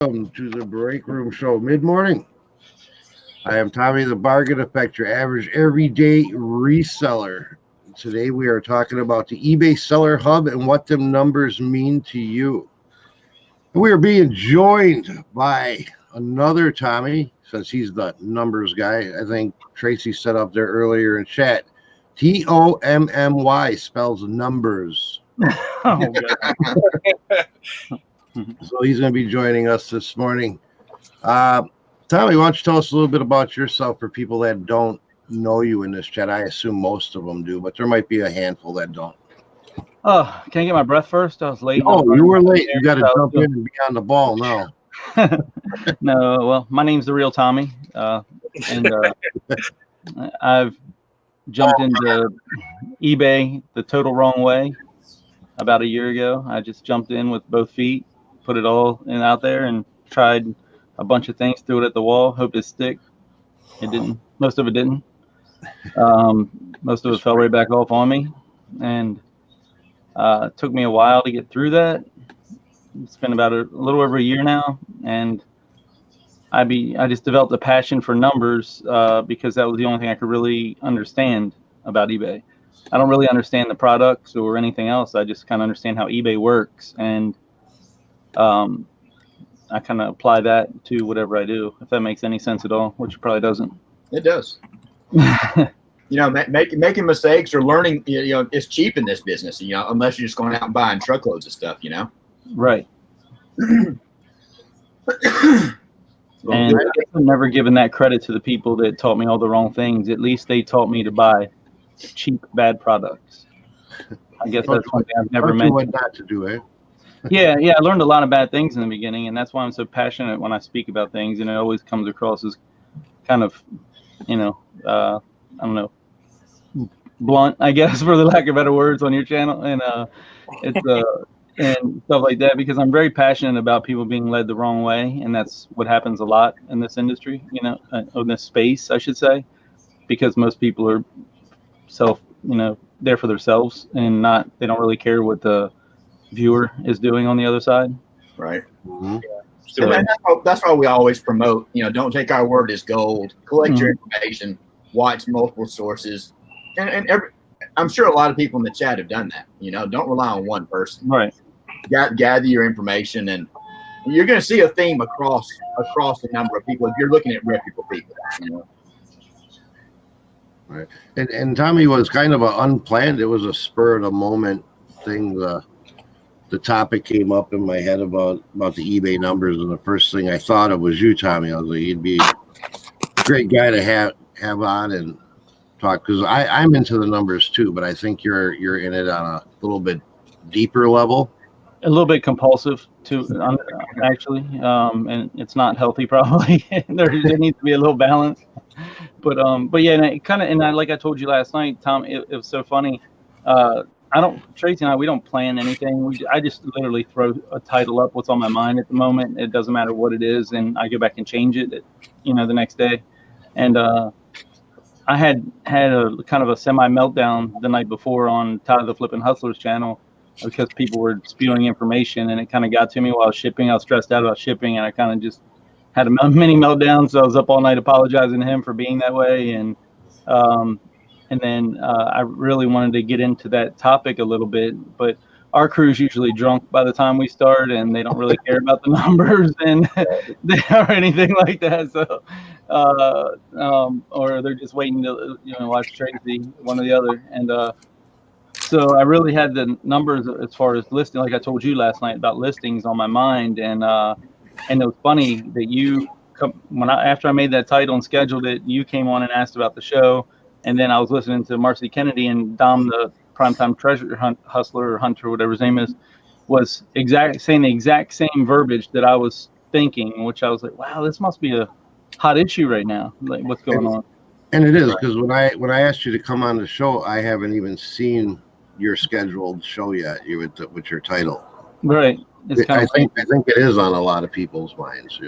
Welcome to the Break Room Show. Mid-morning. I am Tommy the Bargain Effect, your average everyday reseller. Today we are talking about the eBay Seller Hub and what them numbers mean to you. And we are being joined by another Tommy, since he's the numbers guy. I think Tracy set up there earlier in chat. Tommy spells numbers. Oh, God. So he's going to be joining us this morning. Tommy, why don't you tell us a little bit about yourself for people that don't know you in this chat? I assume most of them do, but there might be a handful that don't. Oh, can I get my breath first? I was late. Oh, you were late. You got to jump in and be on the ball now. No, well, my name's the real Tommy, and I've jumped into eBay the total wrong way about a year ago. I just jumped in with both feet, put it all in out there, and tried a bunch of things, threw it at the wall, hoped it'd stick. It didn't. Most of it didn't. Most of it fell right back off on me, and it took me a while to get through that. It's been about a little over a year now, and I just developed a passion for numbers because that was the only thing I could really understand about eBay. I don't really understand the products or anything else. I just kind of understand how eBay works, and I kind of apply that to whatever I do, if that makes any sense at all, which probably doesn't. It does. Making mistakes or learning, it's cheap in this business, unless you're just going out and buying truckloads of stuff, Right. And I've never given that credit to the people that taught me all the wrong things. At least they taught me to buy cheap, bad products. I guess that's one thing I've never mentioned. What not to do, eh? Yeah. I learned a lot of bad things in the beginning, and that's why I'm so passionate when I speak about things. And it always comes across as kind of, I don't know, blunt, I guess, for the lack of better words, on your channel, and it's and stuff like that, because I'm very passionate about people being led the wrong way, and that's what happens a lot in this industry, in this space, I should say, because most people are there for themselves and they don't really care what the viewer is doing on the other side. Right. Mm-hmm. So, and that's why we always promote, don't take our word as gold. Collect your information, watch multiple sources, and I'm sure a lot of people in the chat have done that. Don't rely on one person. Right. Gather your information, and you're going to see a theme across a number of people if you're looking at reputable people. Right. And Tommy was kind of unplanned. It was a spur of the moment thing. The topic came up in my head about the eBay numbers, and the first thing I thought of was you, Tommy. I was like, you'd be a great guy to have on and talk, because I'm into the numbers too, but I think you're in it on a little bit deeper level. A little bit compulsive too, actually, and it's not healthy probably. there needs to be a little balance, but yeah, and like I told you last night, Tom, it was so funny. Tracy and I, we don't plan anything. I just literally throw a title up, what's on my mind at the moment. It doesn't matter what it is, and I go back and change it, the next day. And I had a kind of a semi meltdown the night before on Todd the Flippin' Hustler's channel, because people were spewing information, and it kind of got to me while I was shipping. I was stressed out about shipping, and I kind of just had a mini meltdown. So I was up all night apologizing to him for being that way. And then I really wanted to get into that topic a little bit, but our crew's usually drunk by the time we start, and they don't really care about the numbers and or anything like that. So, or they're just waiting to watch Tracy, one or the other. And so I really had the numbers as far as listing, like I told you last night, about listings on my mind. And it was funny that after I made that title and scheduled it, you came on and asked about the show. And then I was listening to Marcy Kennedy, and Dom, the primetime treasure hustler or hunter, whatever his name is, was saying the exact same verbiage that I was thinking, which I was like, wow, this must be a hot issue right now. Like, what's going on? And it is, because when I asked you to come on the show, I haven't even seen your scheduled show yet. With your title, right? I think it is on a lot of people's minds.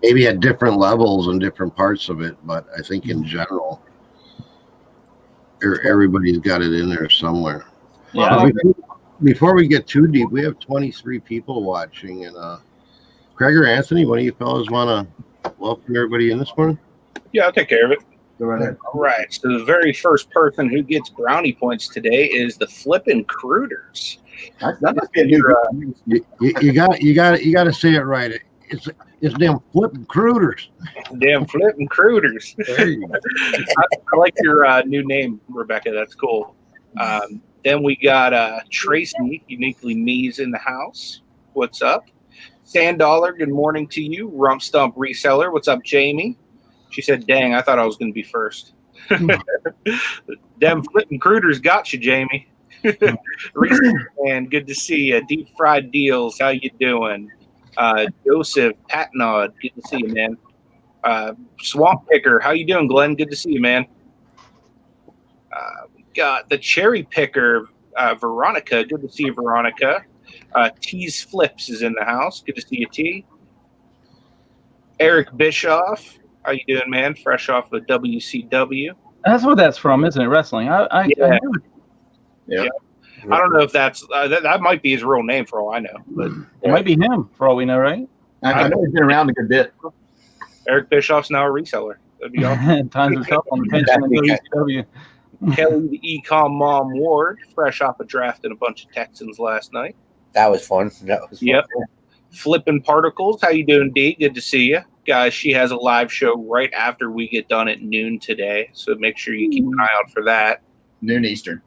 Maybe at different levels and different parts of it, but I think in general, everybody's got it in there somewhere. Yeah. Before we get too deep, we have 23 people watching, and Craig or Anthony, one of you fellas want to welcome everybody in this morning? Yeah, I'll take care of it. Go right ahead. All right. So the very first person who gets brownie points today is the Flippin' Crooters. That must be a new. You got to say it right. It's them flipping crooters. Damn Flippin' Crooters. There you go. I like your new name, Rebecca. That's cool. Then we got Tracy, Uniquely Me's in the house. What's up? Sand Dollar, good morning to you. Rump Stump Reseller. What's up, Jamie? She said, dang, I thought I was going to be first. Them Flippin' Crooters got you, Jamie. Man, good to see you. Deep Fried Deals, how you doing? Joseph Patnod, good to see you, man. Swamp Picker, how you doing, Glenn? Good to see you, man. We got the Cherry Picker, Veronica. Good to see you, Veronica. T's Flips is in the house. Good to see you, T. Eric Bischoff, how you doing, man? Fresh off of WCW. That's what that's from, isn't it? Wrestling. I Yeah. knew it. Yeah. I don't know if that's that might be his real name for all I know, but It might be him for all we know, right? I know he's been around a good bit. Eric Bischoff's now a reseller. That'd be awesome. Times are tough on the pension in WCW. Kelly, the Ecom Mom Ward, fresh off a draft and a bunch of Texans last night. That was fun. Yep. Flippin' Particles, how you doing, D? Good to see you. Guys, she has a live show right after we get done at noon today, so make sure you keep an eye out for that. Noon Eastern.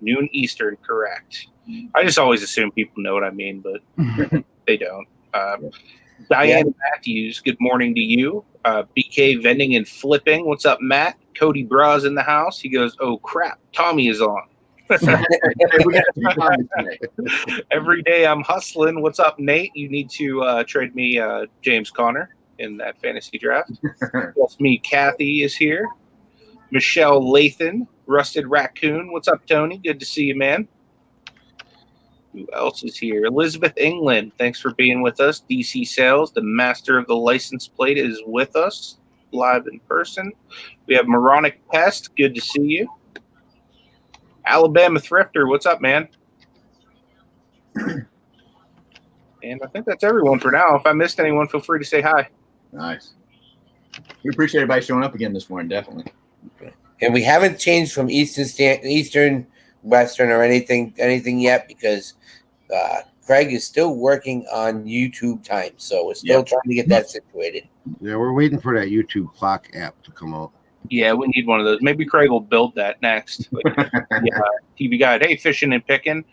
Noon Eastern, correct. I just always assume people know what I mean, but they don't. Diane Matthews, good morning to you. BK Vending and Flipping. What's up, Matt? Cody Bras in the house. He goes, oh, crap. Tommy is on. Every day I'm hustling. What's up, Nate? You need to trade me James Conner in that fantasy draft. That's me. Kathy is here. Michelle Lathan, Rusted Raccoon. What's up, Tony? Good to see you, man. Who else is here? Elizabeth England, thanks for being with us. DC Sales, the master of the license plate, is with us live in person. We have Moronic Pest. Good to see you. Alabama Thrifter, what's up, man? And I think that's everyone for now. If I missed anyone, feel free to say hi. Nice. We appreciate everybody showing up again this morning, definitely. And we haven't changed from Eastern, Western, or anything yet because Craig is still working on YouTube time, so we're still trying to get that situated. Yeah, we're waiting for that YouTube clock app to come out. Yeah, we need one of those. Maybe Craig will build that next. Like, TV Guide. Hey, fishing and picking.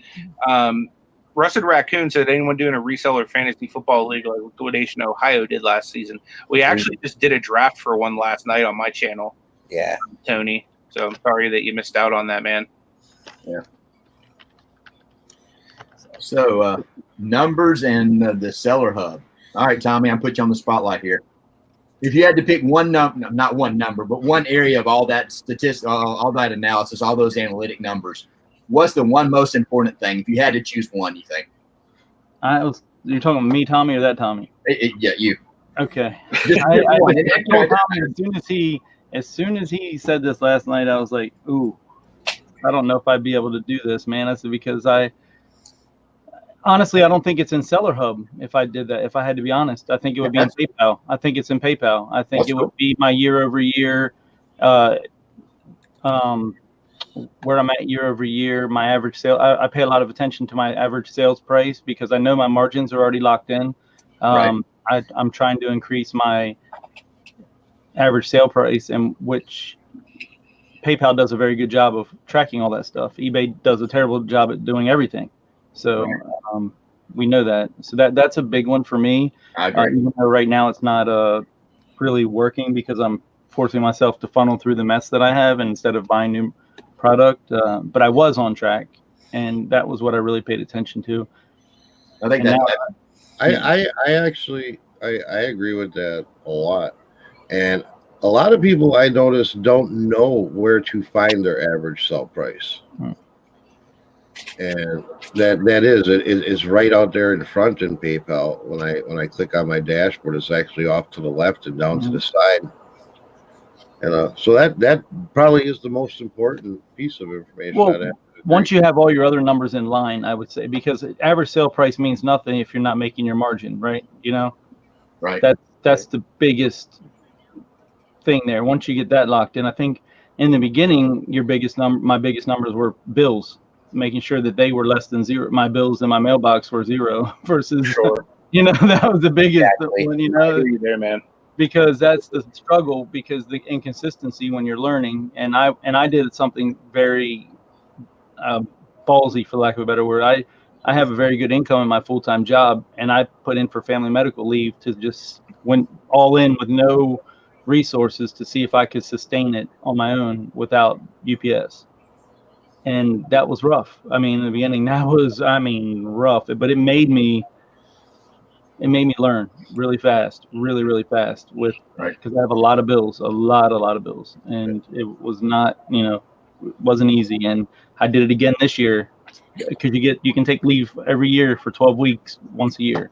Rusted Raccoon said, anyone doing a reseller fantasy football league like Liquidation Ohio did last season? We actually just did a draft for one last night on my channel. Yeah. Tony. So I'm sorry that you missed out on that, man. Yeah. So numbers and the seller hub. All right, Tommy, I'm put you on the spotlight here. If you had to pick one number, not one number, but one area of all that statistics, all that analysis, all those analytic numbers, what's the one most important thing? If you had to choose one, you think? You're talking about me, Tommy, or that Tommy? Yeah, you. Okay. Just I one. told Tommy as soon as he said this last night, I was like, ooh, I don't know if I'd be able to do this, man. I said, because honestly, I don't think it's in Seller Hub. If I did that, if I had to be honest, I think it would be in PayPal. I think it's in PayPal. I think would be my year over year, where I'm at year over year, my average sale. I pay a lot of attention to my average sales price because I know my margins are already locked in. I'm trying to increase my average sale price, and which PayPal does a very good job of tracking all that stuff. eBay does a terrible job at doing everything. So we know that. So that's a big one for me. I agree. Even though right now it's not really working because I'm forcing myself to funnel through the mess that I have instead of buying new product. But I was on track, and that was what I really paid attention to. I think I actually agree with that a lot. And a lot of people I notice don't know where to find their average sell price. And that is right out there in front in PayPal. When I click on my dashboard, it's actually off to the left and down to the side. And so that probably is the most important piece of information. Well, once you have all your other numbers in line, I would say, because average sale price means nothing if you're not making your margin, right? You know? Right. That's the biggest thing there. Once you get that locked in, I think in the beginning, my biggest numbers were bills, making sure that they were less than zero. My bills in my mailbox were zero versus, Sure. that was the biggest Exactly. one, I hear you there, man. because that's the struggle, because the inconsistency when you're learning. And I did something very ballsy, for lack of a better word. I have a very good income in my full-time job, and I put in for family medical leave to just went all in with no resources to see if I could sustain it on my own without UPS. And that was rough. I mean, in the beginning, that was, rough, but it made me learn really fast, really fast because I have a lot of bills, a lot of bills, and it was not, it wasn't easy. And I did it again this year, because you can take leave every year for 12 weeks once a year.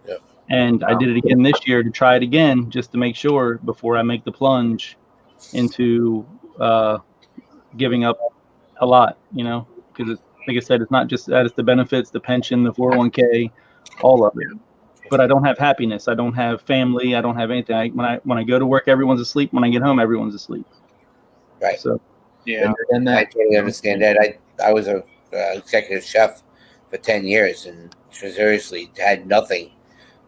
Yep. And I did it again this year to try it again, just to make sure before I make the plunge into giving up a lot, because like I said, it's not just that, it's the benefits, the pension, the 401k, all of it. But I don't have happiness. I don't have family. I don't have anything. When I go to work, everyone's asleep. When I get home, everyone's asleep. Right. So Yeah. And I that, totally understand that. I was a executive chef for 10 years and seriously had nothing.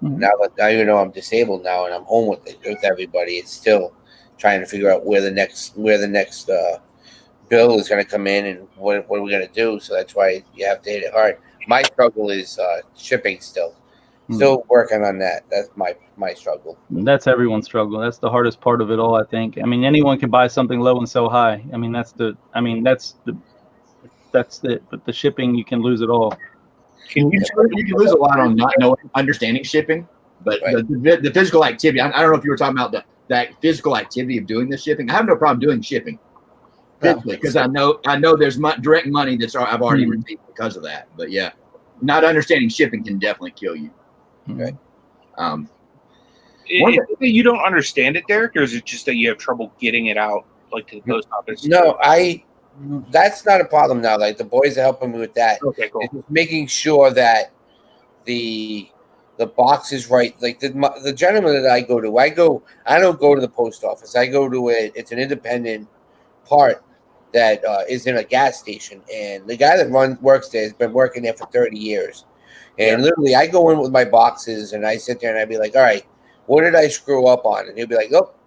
Mhm. Now you know I'm disabled now and I'm home with everybody. It's still trying to figure out where the next bill is going to come in and what are we going to do. So that's why you have to hit it hard. My struggle is shipping still. Still working on that. That's my struggle. that's everyone's struggle. That's the hardest part of it all, I think. I mean, anyone can buy something low and sell high. I mean, that's it. But the shipping, you can lose it all. you can lose a lot on not knowing, understanding shipping, but Right. the physical activity. I don't know if you were talking about that physical activity of doing the shipping. I have no problem doing shipping physically because I know there's direct money I've already received because of that. But yeah, not understanding shipping can definitely kill you. Right. You don't understand it, Derek, or is it just that you have trouble getting it out, like to the post office? No, that's not a problem now. Like the boys are helping me with that. Okay, cool. It's just making sure that the box is right. Like the gentleman that I don't go to the post office. I go to it's an independent part that is in a gas station, and the guy that works there has been working there for 30 years. And literally, I go in with my boxes, and I sit there, and I'd be like, all right, what did I screw up on? And he'll be like, nope,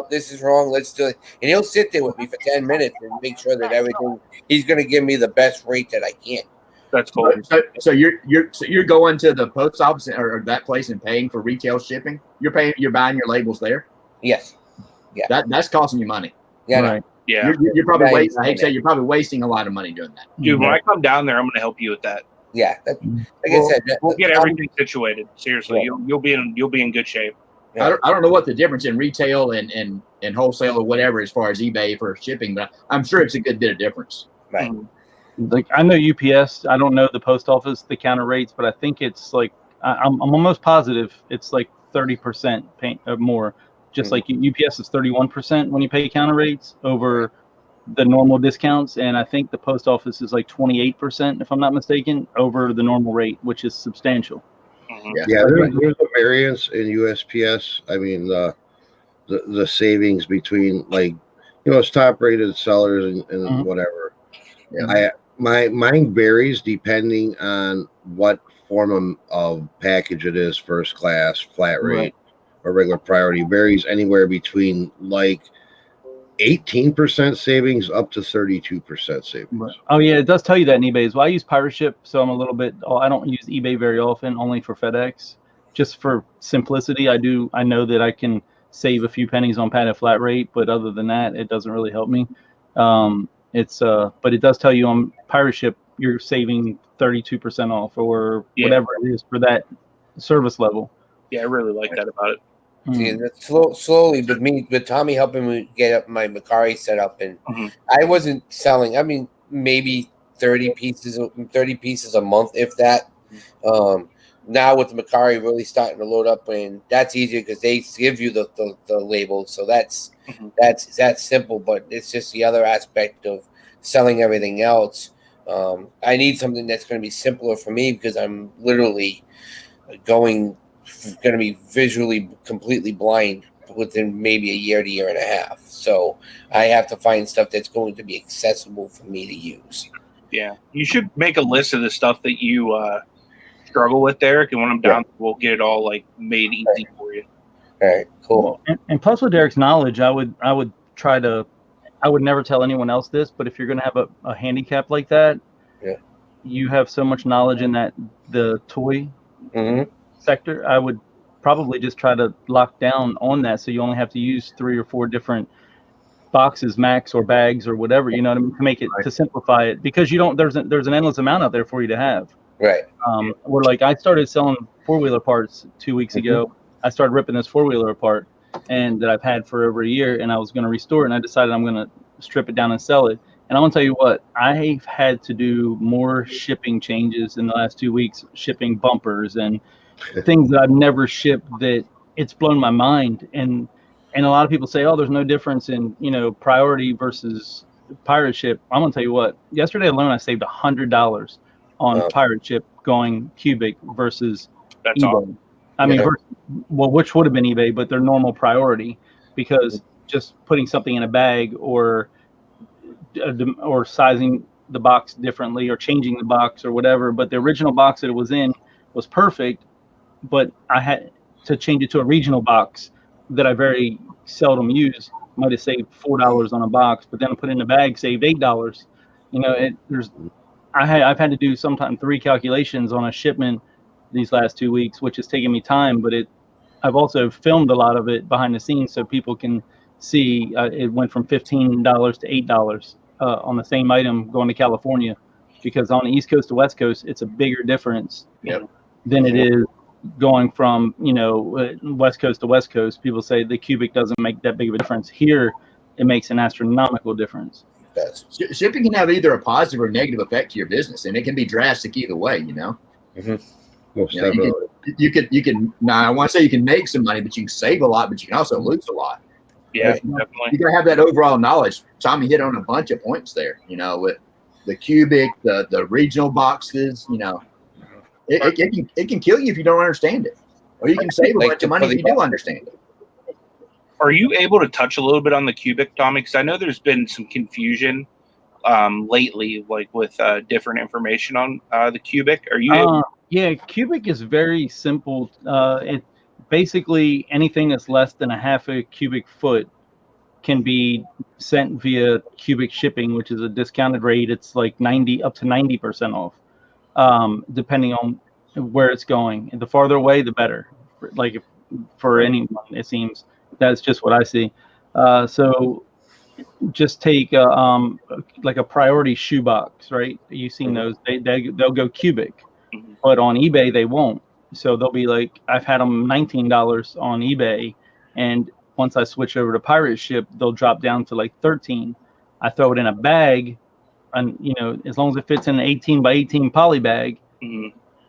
this is wrong. Let's do it. And he'll sit there with me for 10 minutes and make sure that everything, he's going to give me the best rate that I can. That's cool. So you're going to the post office or that place and paying for retail shipping? You're buying your labels there? Yes. Yeah. That's costing you money. Yeah. Right. Yeah. You're probably wasting. I hate to say, you're probably wasting a lot of money doing that. Dude, when I come down there, I'm going to help you with that. Yeah. I said, we'll get everything situated. Seriously, Yeah. you'll be in good shape. Yeah. I don't know what the difference in retail and wholesale or whatever as far as eBay for shipping, but I'm sure it's a good bit of difference. Right. Like I know UPS. I don't know the post office, the counter rates, but I think it's like I'm almost positive it's like 30% more. Just like UPS is 31% when you pay counter rates over the normal discounts, and I think the post office is like 28%, if I'm not mistaken, over the normal rate, which is substantial. Yeah, there's a variance in USPS. I mean, the savings between it's top rated sellers and whatever. Yeah. Mine varies depending on what form of package it is, first class, flat rate, or regular priority. Varies anywhere between 18% savings up to 32% savings. Oh yeah, it does tell you that in eBay as well. I use Pirate Ship, so I'm a little bit. I don't use eBay very often, only for FedEx, just for simplicity. I know that I can save a few pennies on padded flat rate, but other than that, it doesn't really help me. But it does tell you on Pirate Ship you're saving 32% off or whatever it is for that service level. Yeah, I really like that about it. See, that's slowly with Tommy helping me get up my Macari set up, and I wasn't selling. I mean, maybe 30 pieces a month, if that. Now with the Macari really starting to load up, and that's easier because they give you the labels, so that's simple. But it's just the other aspect of selling everything else. I need something that's going to be simpler for me because I'm literally going going to be visually completely blind within maybe a year to year and a half. So I have to find stuff that's going to be accessible for me to use. Yeah, you should make a list of the stuff that you struggle with, Derek, and when I'm down, we'll get it all like made easy for you. All right, cool. And plus, with Derek's knowledge, I would try to. I would never tell anyone else this, but if you're going to have a handicap like that, you have so much knowledge in the toy sector. I would probably just try to lock down on that, so you only have to use 3 or 4 different boxes max or bags or whatever, you know what I mean, to make it to simplify it, because you don't there's an endless amount out there for you to have. Right. Where like I started selling 4-wheeler parts 2 weeks ago. I started ripping this 4-wheeler apart and that I've had for over a year, and I was going to restore it, and I decided I'm going to strip it down and sell it. And I want to tell you what, I've had to do more shipping changes in the last 2 weeks, shipping bumpers and things that I've never shipped, that it's blown my mind. And a lot of people say, oh, there's no difference in, you know, priority versus pirate ship. I'm going to tell you what, yesterday alone, I saved $100 on pirate ship going cubic versus That's eBay. awesome. I mean, which would have been eBay, but their normal priority, because just putting something in a bag or sizing the box differently or changing the box or whatever. But the original box that it was in was perfect, but I had to change it to a regional box that I very seldom use. Might have saved $4 on a box, but then I put it in a bag, saved $8. You know, I've had to do sometimes 3 calculations on a shipment these last 2 weeks, which has taken me time, but I've also filmed a lot of it behind the scenes so people can see. It went from $15 to $8 on the same item going to California, because on the East Coast to West Coast, it's a bigger difference than it is going from, you know, West Coast to West Coast. People say the cubic doesn't make that big of a difference. Here, it makes an astronomical difference. Shipping can have either a positive or negative effect to your business, and it can be drastic either way, you know. You can now, I want to say you can make some money, but you can save a lot, but you can also lose a lot. Yeah, definitely. You gotta have that overall knowledge. Tommy hit on a bunch of points there, you know, with the cubic, the regional boxes, you know. It can kill you if you don't understand it, or you can save a bunch of money if you do understand it. Are you able to touch a little bit on the cubic, Tommy? Because I know there's been some confusion lately, like with different information on the cubic. Are you? Yeah, cubic is very simple. It basically anything that's less than a half a cubic foot can be sent via cubic shipping, which is a discounted rate. It's like up to 90% off, depending on where it's going. And the farther away, the better. Like for anyone, it seems. That's just what I see. So just take like a priority shoebox, right? You've seen those. They'll go cubic, but on eBay they won't. So they'll be like, I've had them $19 on eBay, and once I switch over to pirate ship, they'll drop down to like 13. I throw it in a bag, and you know, as long as it fits in an 18 by 18 poly bag,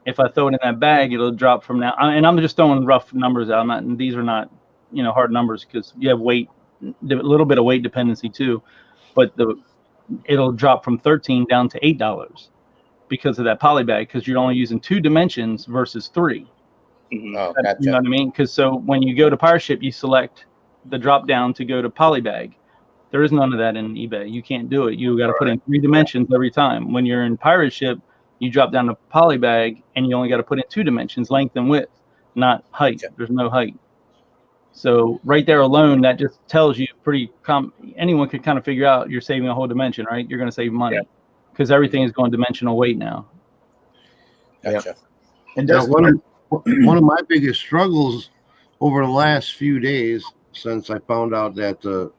if I throw it in that bag, it'll drop from now. And I'm just throwing rough numbers out. These are not, you know, hard numbers, because you have weight, a little bit of weight dependency too, but it'll drop from 13 down to $8 because of that poly bag, because you're only using 2 dimensions versus 3. Oh, gotcha. You know what I mean? Because so when you go to pirate ship, you select the drop down to go to poly bag. There is none of that in eBay. You can't do it. You got to put in 3 dimensions every time. When you're in pirate ship, you drop down to poly bag, and you only got to put in 2 dimensions, length and width, not height. There's no height. So right there alone, that just tells you anyone could kind of figure out you're saving a whole dimension, right? You're going to save money because everything is going dimensional weight now. Gotcha. And one of my biggest struggles over the last few days, since I found out that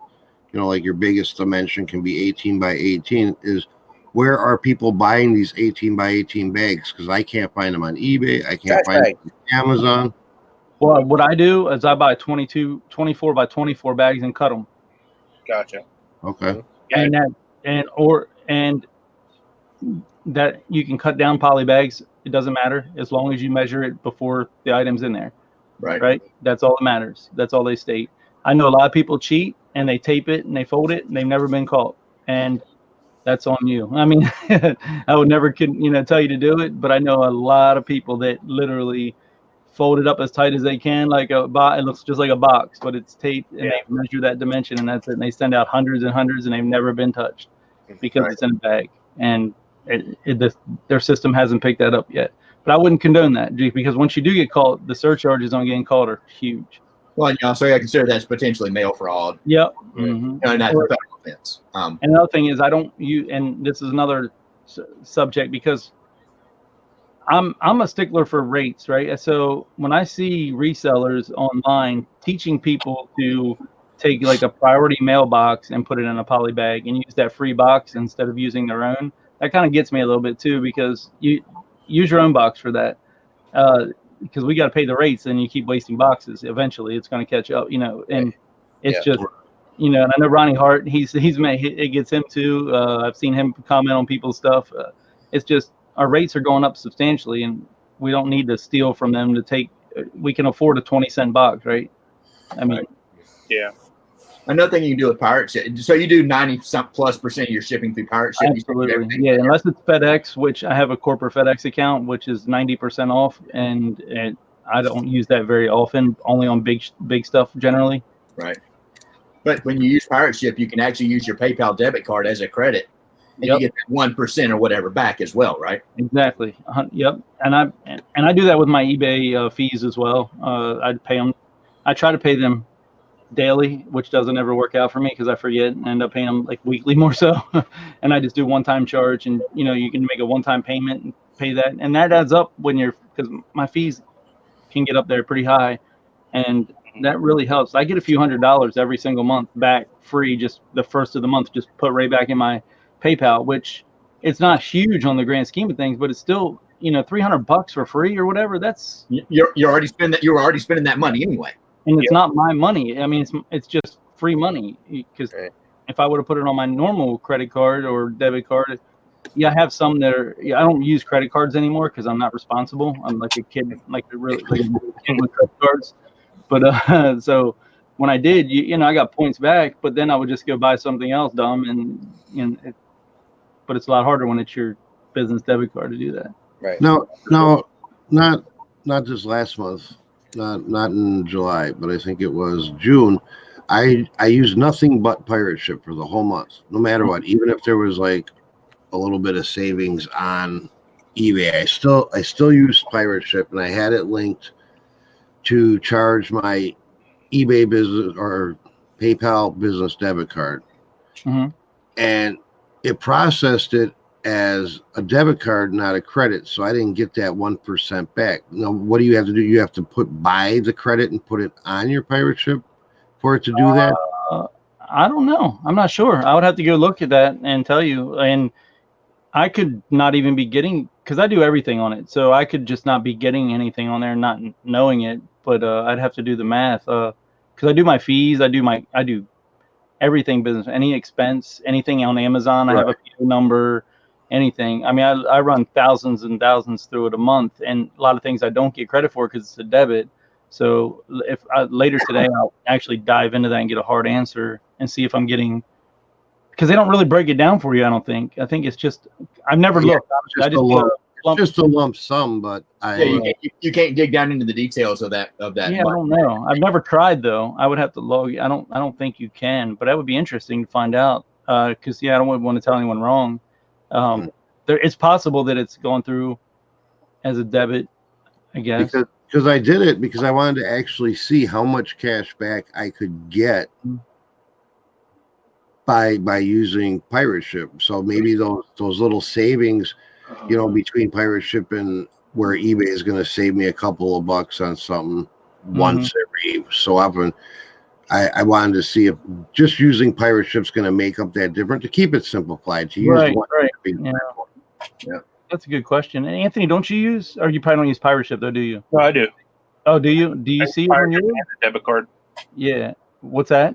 like your biggest dimension can be 18 by 18, is where are people buying these 18 by 18 bags? Because I can't find them on eBay. I can't find them on Amazon. Well, what I do is I buy 24 by 24 bags and cut them. Gotcha. Okay. And that you can cut down poly bags. It doesn't matter as long as you measure it before the item's in there. Right. That's all that matters. That's all they state. I know a lot of people cheat and they tape it and they fold it and they've never been caught. And that's on you. I mean, I would never tell you to do it, but I know a lot of people that literally fold it up as tight as they can, like a box. It looks just like a box, but it's taped, and they measure that dimension, and that's it. And they send out hundreds and hundreds, and they've never been touched because it's in a bag, and their system hasn't picked that up yet. But I wouldn't condone that, because once you do get caught, the surcharges on getting caught are huge. Well, so I consider that's potentially mail fraud. Yep. And that's a federal offense. And another thing is, I don't use, and this is another subject, because I'm a stickler for rates, right? So when I see resellers online teaching people to take like a priority mailbox and put it in a poly bag and use that free box instead of using their own, that kind of gets me a little bit too, because you use your own box for that. Because we got to pay the rates, and you keep wasting boxes. Eventually, it's going to catch up, and it's just, and I know Ronnie Hart, it gets him too. I've seen him comment on people's stuff. It's just, our rates are going up substantially, and we don't need to steal from them to take. We can afford a 20-cent box, right? I mean, yeah. Another thing you can do with pirate ship. So you do 90+% of your shipping through pirate ship. Absolutely, yeah. Unless it's FedEx, which I have a corporate FedEx account, which is 90% off, and I don't use that very often. Only on big stuff generally. Right. But when you use pirate ship, you can actually use your PayPal debit card as a credit, and you get that 1% or whatever back as well, right? Exactly. Yep. And I do that with my eBay fees as well. I pay them. I try to pay them daily, which doesn't ever work out for me because I forget and end up paying them like weekly more so. And I just do one-time charge, and you can make a one-time payment and pay that, and that adds up because my fees can get up there pretty high, and that really helps. I get a few $100s every single month back free, just the first of the month, just put right back in my PayPal, which it's not huge on the grand scheme of things, but it's still $300 for free or whatever. That's you're already spending. You were already spending that money anyway. And it's not my money. I mean, it's just free money, because if I would have put it on my normal credit card or debit card, I have some that are. I don't use credit cards anymore because I'm not responsible. I'm like a kid, like a kid with credit cards. But so when I did, I got points back, but then I would just go buy something else dumb, but it's a lot harder when it's your business debit card to do that. Right. No, not just last month. Not in July, but I think it was June. I used nothing but pirate ship for the whole month, no matter what. Even if there was like a little bit of savings on eBay, I still used pirate ship, and I had it linked to charge my eBay business or PayPal business debit card, and it processed it as a debit card, not a credit. So I didn't get that 1% back. Now, what do you have to do? You have to buy the credit and put it on your pirate ship for it to do that? I don't know. I'm not sure. I would have to go look at that and tell you. And I could not even be getting, because I do everything on it. So I could just not be getting anything on there and not knowing it. But I'd have to do the math. Because I do my fees. I do everything business. Any expense, anything on Amazon. I have a PO number. Anything. I mean, I run thousands and thousands through it a month, and a lot of things I don't get credit for because it's a debit. So later today, I'll actually dive into that and get a hard answer and see if I'm getting, because they don't really break it down for you. I don't think. I think it's just, I've never looked. Just a lump sum, but you can't dig down into the details of that. Yeah, I don't know. I've never tried though. I would have to log. I don't think you can, but that would be interesting to find out. Because I don't want to tell anyone wrong. It's possible that it's gone through as a debit, I guess. Because I did it because I wanted to actually see how much cash back I could get by using pirate ship. So maybe those little savings, between pirate ship and where eBay is going to save me a couple of bucks on something once every so often. I wanted to see if just using pirate ship's going to make up that difference, to keep it simplified. To use one. Yeah. That's a good question. And Anthony, don't you use, or you probably don't use pirate ship though, do you? No, I do. Oh, do you? Do you see it on your debit card? Yeah. What's that?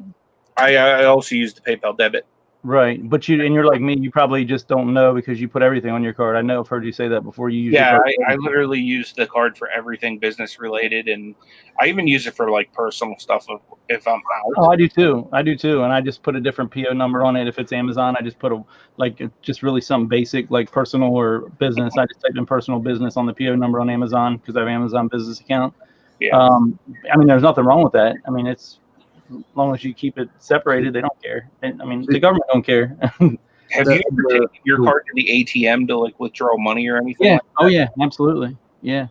I also use the PayPal debit. Right, but you're like me. You probably just don't know because you put everything on your card. I know I've heard you say that before. You use I literally use the card for everything business related, and I even use it for like personal stuff if I'm out. Oh, I do too, and I just put a different PO number on it. If it's Amazon, I just put just really something basic like personal or business. I just type in personal business on the PO number on Amazon because I have an Amazon business account. Yeah. I mean, there's nothing wrong with that. I mean, it's as long as you keep it separated, they don't care. And, I mean, the government don't care. Have you ever taken your card to the ATM to like withdraw money or anything? Yeah. Like that? Oh yeah, absolutely. Yeah.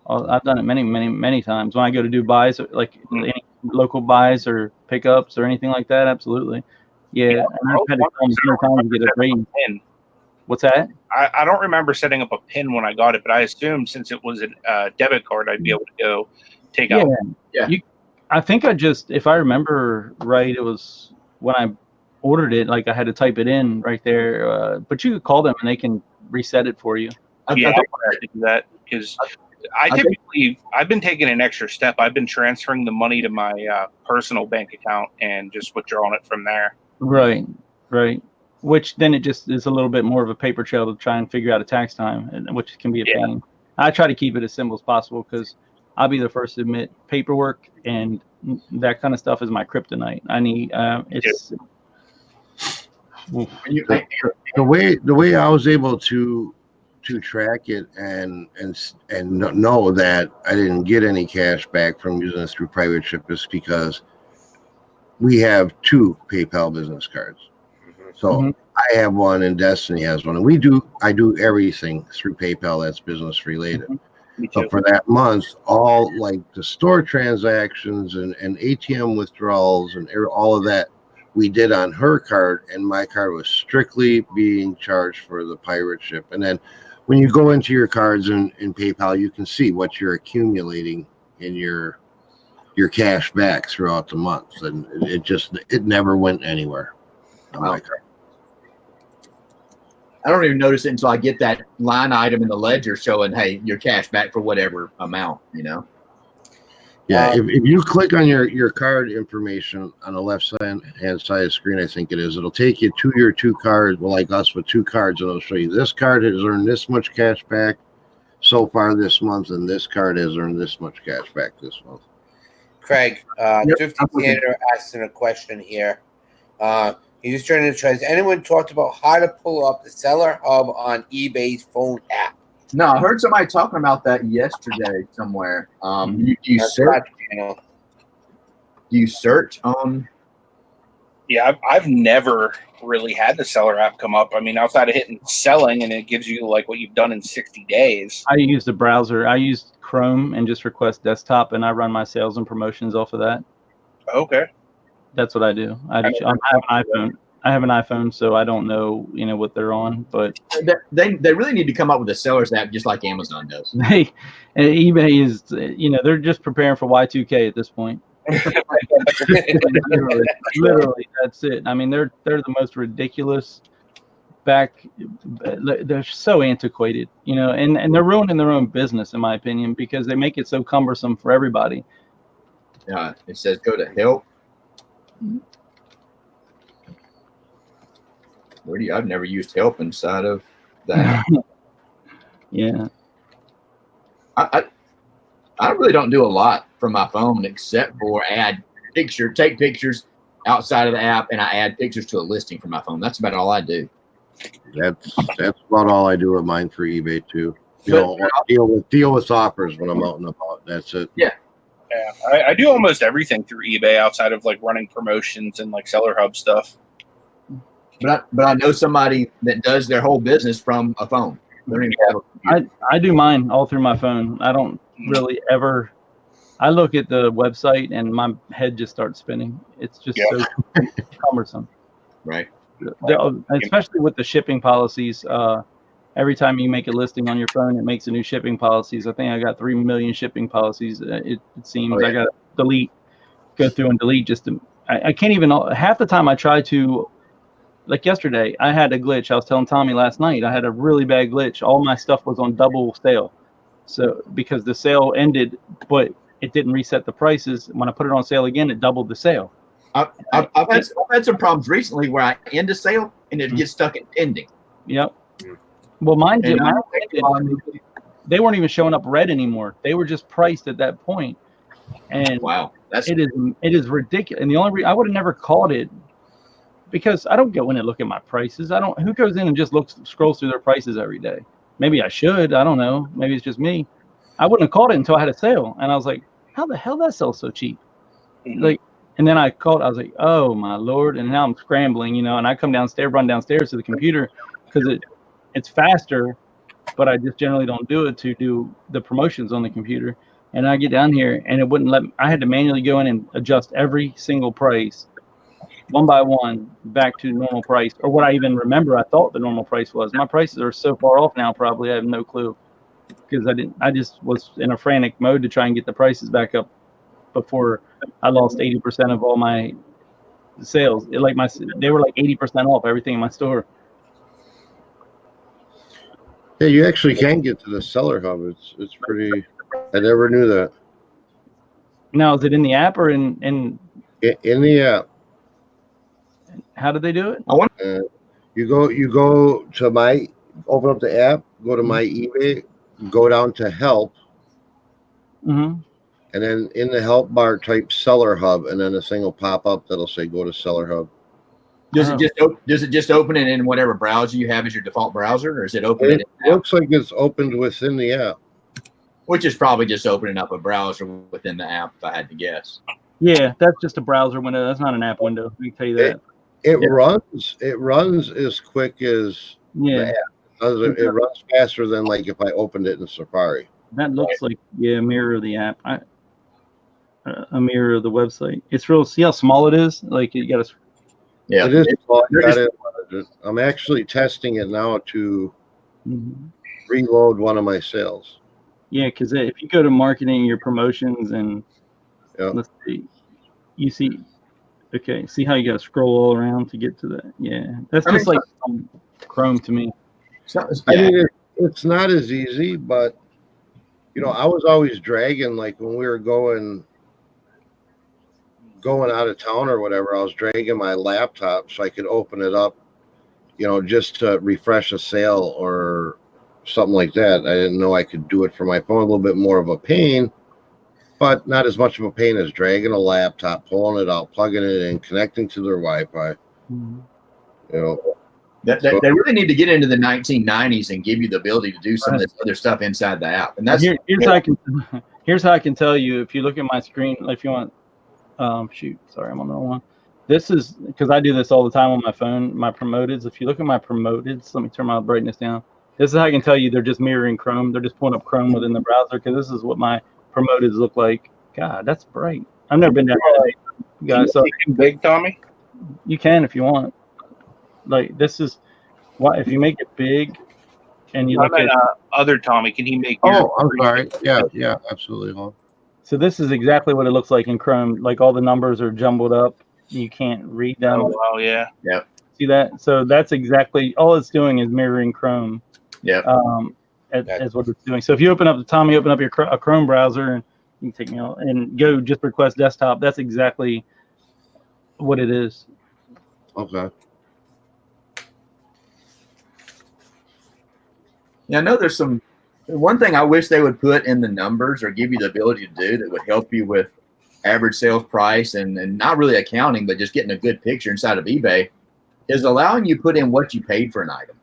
I've done it many times when I go to do buys, like any local buys or pickups or anything like that. Absolutely. Yeah. And I've had to call them 10 times to get a rate. PIN. What's that? I don't remember setting up a PIN when I got it, but I assumed since it was a debit card, I'd be able to go take out. Yeah. I think if I remember right, it was when I ordered it, like I had to type it in right there. But you could call them and they can reset it for you. I want to do that because I've been taking an extra step. I've been transferring the money to my personal bank account and just withdrawing it from there. Right. Which then it just is a little bit more of a paper trail to try and figure out a tax time, which can be a pain. I try to keep it as simple as possible because I'll be the first to admit paperwork and that kind of stuff is my kryptonite. I need the way I was able to track it and know that I didn't get any cash back from using this through private ship is because we have 2 PayPal business cards. So I have one and Destiny has one, and I do everything through PayPal that's business related. So for that month, all like the store transactions and ATM withdrawals and all of that we did on her card, and my card was strictly being charged for the pirate ship. And then when you go into your cards in PayPal, you can see what you're accumulating in your cash back throughout the month, and it never went anywhere on my card. I don't even notice it until I get that line item in the ledger showing, hey, your cash back for whatever amount, Yeah, if you click on your card information on the left hand side of the screen, I think it is, it'll take you to your 2 cards, well, like us with 2 cards, and it'll show you this card has earned this much cash back so far this month, and this card has earned this much cash back this month. Craig, 50 Canada asking a question here. He's just trying to try. Has anyone talked about how to pull up the Seller Hub on eBay's phone app? No, I heard somebody talking about that yesterday somewhere. You search on? Yeah, I've never really had the seller app come up. I mean, outside of hitting selling, and it gives you like what you've done in 60 days. I use the browser. I use Chrome and just request desktop, and I run my sales and promotions off of that. Okay. That's what I do. I have an iPhone. I have an iPhone, so I don't know, what they're on. But they really need to come up with a sellers app just like Amazon does. eBay is, they're just preparing for Y2K at this point. literally, that's it. I mean, they're the most ridiculous. They're so antiquated, and they're ruining their own business, in my opinion, because they make it so cumbersome for everybody. It says go to help. I've never used help inside of that. Yeah. I really don't do a lot from my phone except for take pictures outside of the app, and I add pictures to a listing from my phone. That's about all I do. That's about all I do with mine for eBay too. Deal with offers when I'm out and about. That's it. Yeah. Yeah, I do almost everything through eBay outside of like running promotions and like Seller Hub stuff. But I know somebody that does their whole business from a phone. They don't even have a computer. I do mine all through my phone. I don't really ever. I look at the website and my head just starts spinning. It's just so cumbersome. Right. Especially with the shipping policies. Every time you make a listing on your phone, it makes a new shipping policies. I think I got 3 million shipping policies. It seems I got to go through and delete just to. I can't even. Half the time I try to. Like yesterday, I had a glitch. I was telling Tommy last night, I had a really bad glitch. All my stuff was on double sale. So because the sale ended, but it didn't reset the prices. When I put it on sale again, it doubled the sale. I've had some problems recently where I end a sale and it gets stuck in pending. Yep. Well, mine did. They weren't even showing up red anymore. They were just priced at that point. And wow, it is ridiculous. And the only reason I would have never caught it, because I don't go in and look at my prices. Who goes in and just scrolls through their prices every day? Maybe I should. I don't know. Maybe it's just me. I wouldn't have caught it until I had a sale. And I was like, how the hell that sells so cheap? Mhm. Like, and then I called. I was like, oh my Lord! And now I'm scrambling, and I come downstairs, run downstairs to the computer because it's faster, but I just generally don't do it to do the promotions on the computer. And I get down here and it wouldn't let me. I had to manually go in and adjust every single price one by one back to normal price, or what I even remember I thought the normal price was. My prices are so far off now, probably I have no clue, because I just was in a frantic mode to try and get the prices back up before I lost 80% of all my sales. They were like 80% off everything in my store. Yeah, you actually can get to the seller hub. It's pretty. I never knew that. Now, is it in the app or in In the app, how did they do it? you go to open up the app, go to my eBay, go down to help, Mm-hmm. and then in the help bar type seller hub, and then a thing will pop up that'll say go to seller hub. Does it just open it in whatever browser you have as your default browser, or is it open? It looks like it's opened within the app. Which is probably just opening up a browser within the app, if I had to guess. Yeah, that's just a browser window. That's not an app window. Let me tell you that. It runs as quick as Yeah, the app. It runs faster than like if I opened it in Safari. that looks like a mirror of the app. A mirror of the website. It's real. See how small it is? Like you got to. Yeah, It is. I'm actually testing it now to reload one of my sales. Yeah, because if you go to marketing, your promotions, and let's see, you see, okay, see how you got to scroll all around to get to that. Yeah, that's just like Chrome to me. I mean, it's not as easy, but I was always dragging, like when we were going out of town or whatever, I was dragging my laptop so I could open it up, just to refresh a sale or something like that. I didn't know I could do it from my phone. A little bit more of a pain, but not as much of a pain as dragging a laptop, pulling it out, plugging it in, connecting to their Wi-Fi. They really need to get into the 1990s and give you the ability to do some of this other stuff inside the app. And that's here's how I can tell you. If you look at my screen, if you want, sorry, I'm on the wrong one. This is because I do this all the time on my phone. My promoteds. If you look at my promoteds, let me turn my brightness down. This is how I can tell you they're just mirroring Chrome. They're just pulling up Chrome within the browser, because this is what my promoteds look like. God, that's bright. I've never been down there, guys. So big, Tommy. You can if you want. Like, this is why, if you make it big and you look at other Tommy, can he make? Oh, I'm sorry. Yeah, absolutely. Hold on. So this is exactly what it looks like in Chrome. Like, all the numbers are jumbled up. You can't read them. Oh, wow, yeah. Yep. See that? So that's exactly all it's doing, is mirroring Chrome. Yeah. As what it's doing. So if you open up a Chrome browser, and you can take me out and go just request desktop, that's exactly what it is. Okay. Yeah, I know there's one thing I wish they would put in the numbers or give you the ability to do that would help you with average sales price and not really accounting, but just getting a good picture inside of eBay, is allowing you to put in what you paid for an item.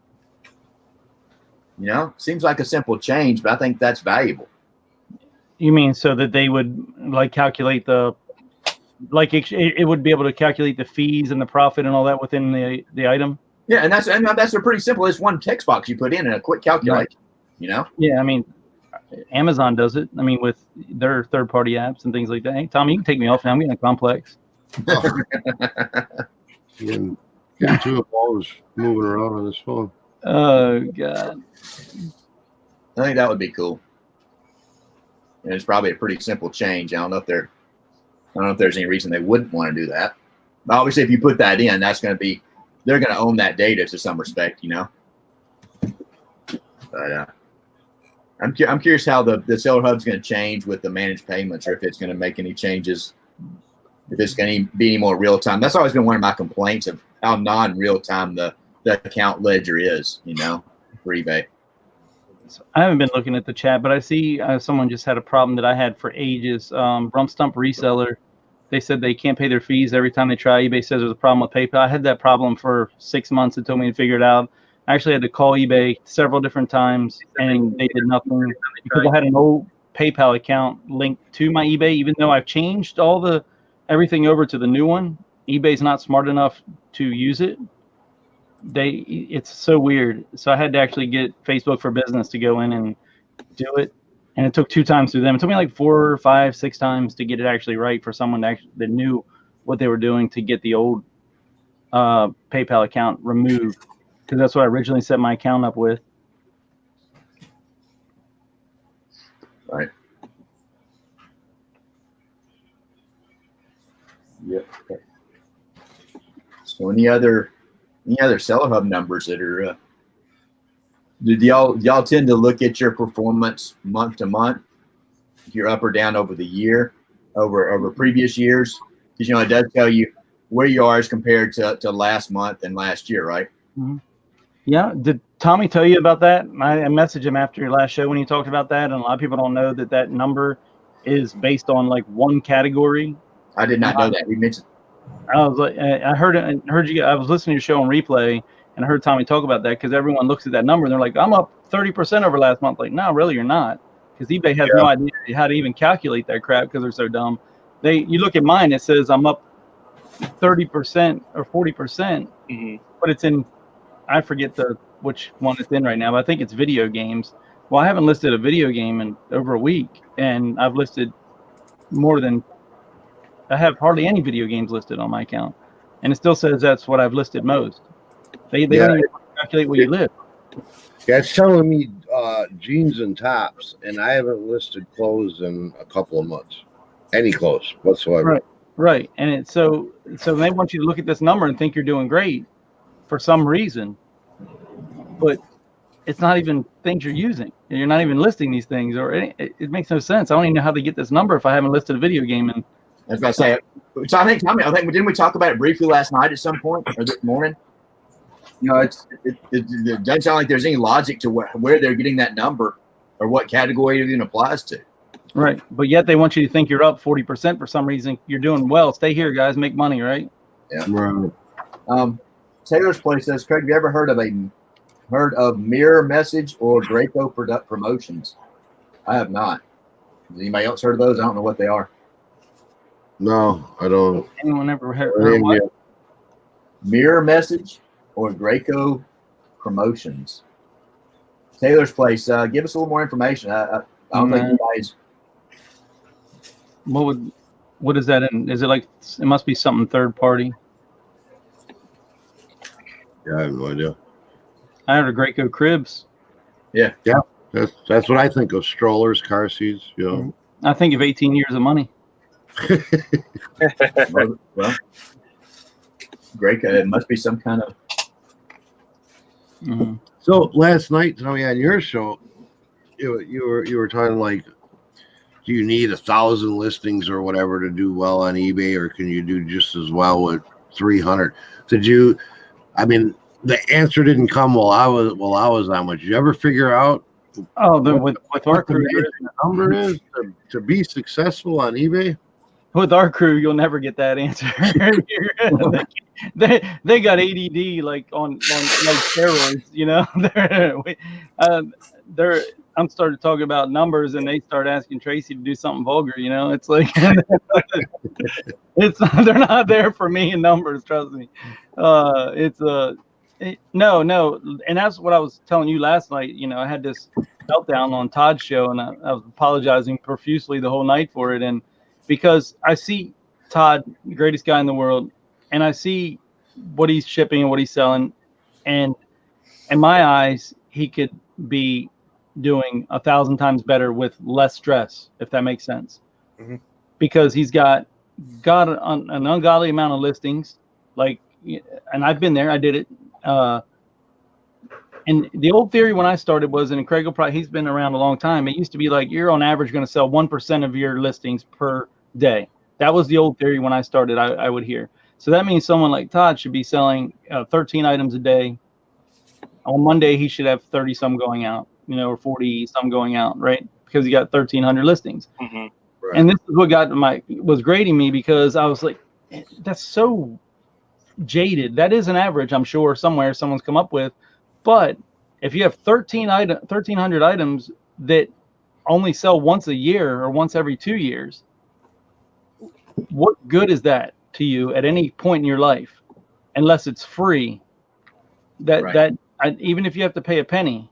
Seems like a simple change, but I think that's valuable. You mean so that they would calculate it would be able to calculate the fees and the profit and all that within the item? Yeah, and that's a pretty simple. It's one text box you put in and a quick calculation. Right. Yeah, I mean, Amazon does it. I mean, with their third-party apps and things like that. Hey, Tommy, you can take me off now. I'm getting complex. Getting two of those moving around on this phone. Oh God. I think that would be cool. And it's probably a pretty simple change. I don't know if there's any reason they wouldn't want to do that. But obviously, if you put that in, they're going to own that data to some respect, But I'm curious how the seller hub's going to change with the managed payments, or if it's going to make any changes, if it's going to be any more real time. That's always been one of my complaints of how non-real time the account ledger is, for eBay. So I haven't been looking at the chat, but I see someone just had a problem that I had for ages. Rump Stump Reseller, they said they can't pay their fees every time they try. eBay says there's a problem with PayPal. I had that problem for 6 months. It told me to figure it out. I actually had to call eBay several different times, and they did nothing because I had an PayPal account linked to my eBay, even though I've changed everything over to the new one. eBay's not smart enough to use it. It's so weird. So I had to actually get Facebook for Business to go in and do it. And it took 2 times through them. It took me like 4, 5, 6 times to get it actually right for someone that knew what they were doing to get the old PayPal account removed, because that's what I originally set my account up with. Right. Yep. So any other Seller Hub numbers that are did y'all tend to look at your performance month to month, if you're up or down over the year, over previous years? Because it does tell you where you are as compared to last month and last year, right? Mm-hmm. Yeah. Did Tommy tell you about that? I messaged him after your last show when he talked about that, and a lot of people don't know that number is based on like one category. I did not know that. He mentioned. I was like, I heard you. I was listening to your show on replay, and I heard Tommy talk about that, because everyone looks at that number and they're like, I'm up 30% over last month. Like, no, really, you're not, because eBay has no idea how to even calculate that crap, because they're so dumb. You look at mine, it says I'm up 30% or 40%, but it's in, I forget which one it's in right now, but I think it's video games. Well, I haven't listed a video game in over a week, and I've listed I have hardly any video games listed on my account, and it still says that's what I've listed most. They don't even calculate where you live. Yeah, it's telling me jeans and tops, and I haven't listed clothes in a couple of months. Any clothes whatsoever. Right. And it's so they want you to look at this number and think you're doing great for some reason, but it's not even things you're using. You're not even listing these things, or it makes no sense. I don't even know how to get this number if I haven't listed a video game. And I was about to say, so I think didn't we talk about it briefly last night at some point, or this morning? It doesn't sound like there's any logic to where they're getting that number or what category it even applies to. Right, but yet they want you to think you're up 40% for some reason. You're doing well. Stay here, guys. Make money, right? Yeah. Right. Taylor's Place says, Craig, have you ever heard of Mirror Message or Graco Promotions? I have not. Has anybody else heard of those? I don't know what they are. No, I don't. Anyone ever heard what? Mirror Message or Graco Promotions? Taylor's Place, give us a little more information. I don't think you guys. What is that in? Is it like, it must be something third party? Yeah, I have no idea. I heard of Graco Cribs. Yeah. That's what I think of. Strollers, car seats. I think of 18 years of money. Well, Graco, it must be some kind of. Mm-hmm. So last night, Tommy, on your show, you were talking like, do you need 1,000 listings or whatever to do well on eBay, or can you do just as well with 300? I mean, the answer didn't come while I was on. Did you ever figure out? With our crew, the number is to be successful on eBay. With our crew, you'll never get that answer. they got ADD like on like steroids, I'm started talking about numbers, and they start asking Tracy to do something vulgar. It's like they're not there for me in numbers. Trust me. No, and that's what I was telling you last night. I had this meltdown on Todd's show, and I was apologizing profusely the whole night for it, and because I see Todd, the greatest guy in the world, and I see what he's shipping and what he's selling, and in my eyes, he could be doing 1,000 times better with less stress, if that makes sense. Mm-hmm. Because he's got an ungodly amount of listings, and I've been there, I did it. And the old theory when I started was, and Craig will probably, he's been around a long time, it used to be like you're on average going to sell 1% of your listings per day. That was the old theory when I started, I would hear. So that means someone like Todd should be selling 13 items a day. On Monday, he should have 30 some going out, or 40 some going out, right? Because he got 1,300 listings. Mm-hmm. Right. And this is what was grading me, because I was like, that's so jaded. That is an average, I'm sure, somewhere someone's come up with. But if you have 1,300 items that only sell once a year or once every 2 years, what good is that to you at any point in your life, unless it's free? Even if you have to pay a penny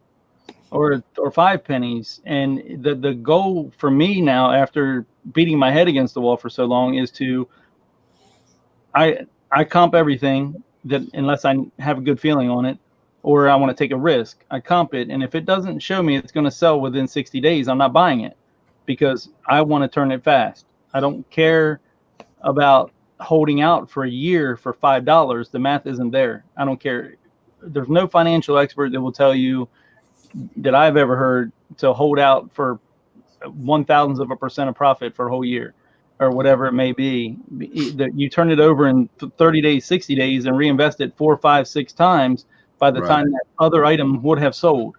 or 5 pennies, and the goal for me now, after beating my head against the wall for so long, is to I comp everything that, unless I have a good feeling on it or I want to take a risk, I comp it, and if it doesn't show me it's going to sell within 60 days, I'm not buying it, because I want to turn it fast. I don't care about holding out for a year for $5. The math isn't there. I don't care. There's no financial expert that will tell you, that I've ever heard, to hold out for 0.001% of profit for a whole year or whatever it may be. That you turn it over in 30 days, 60 days, and reinvest it 4, 5, 6 times by the time that other item would have sold.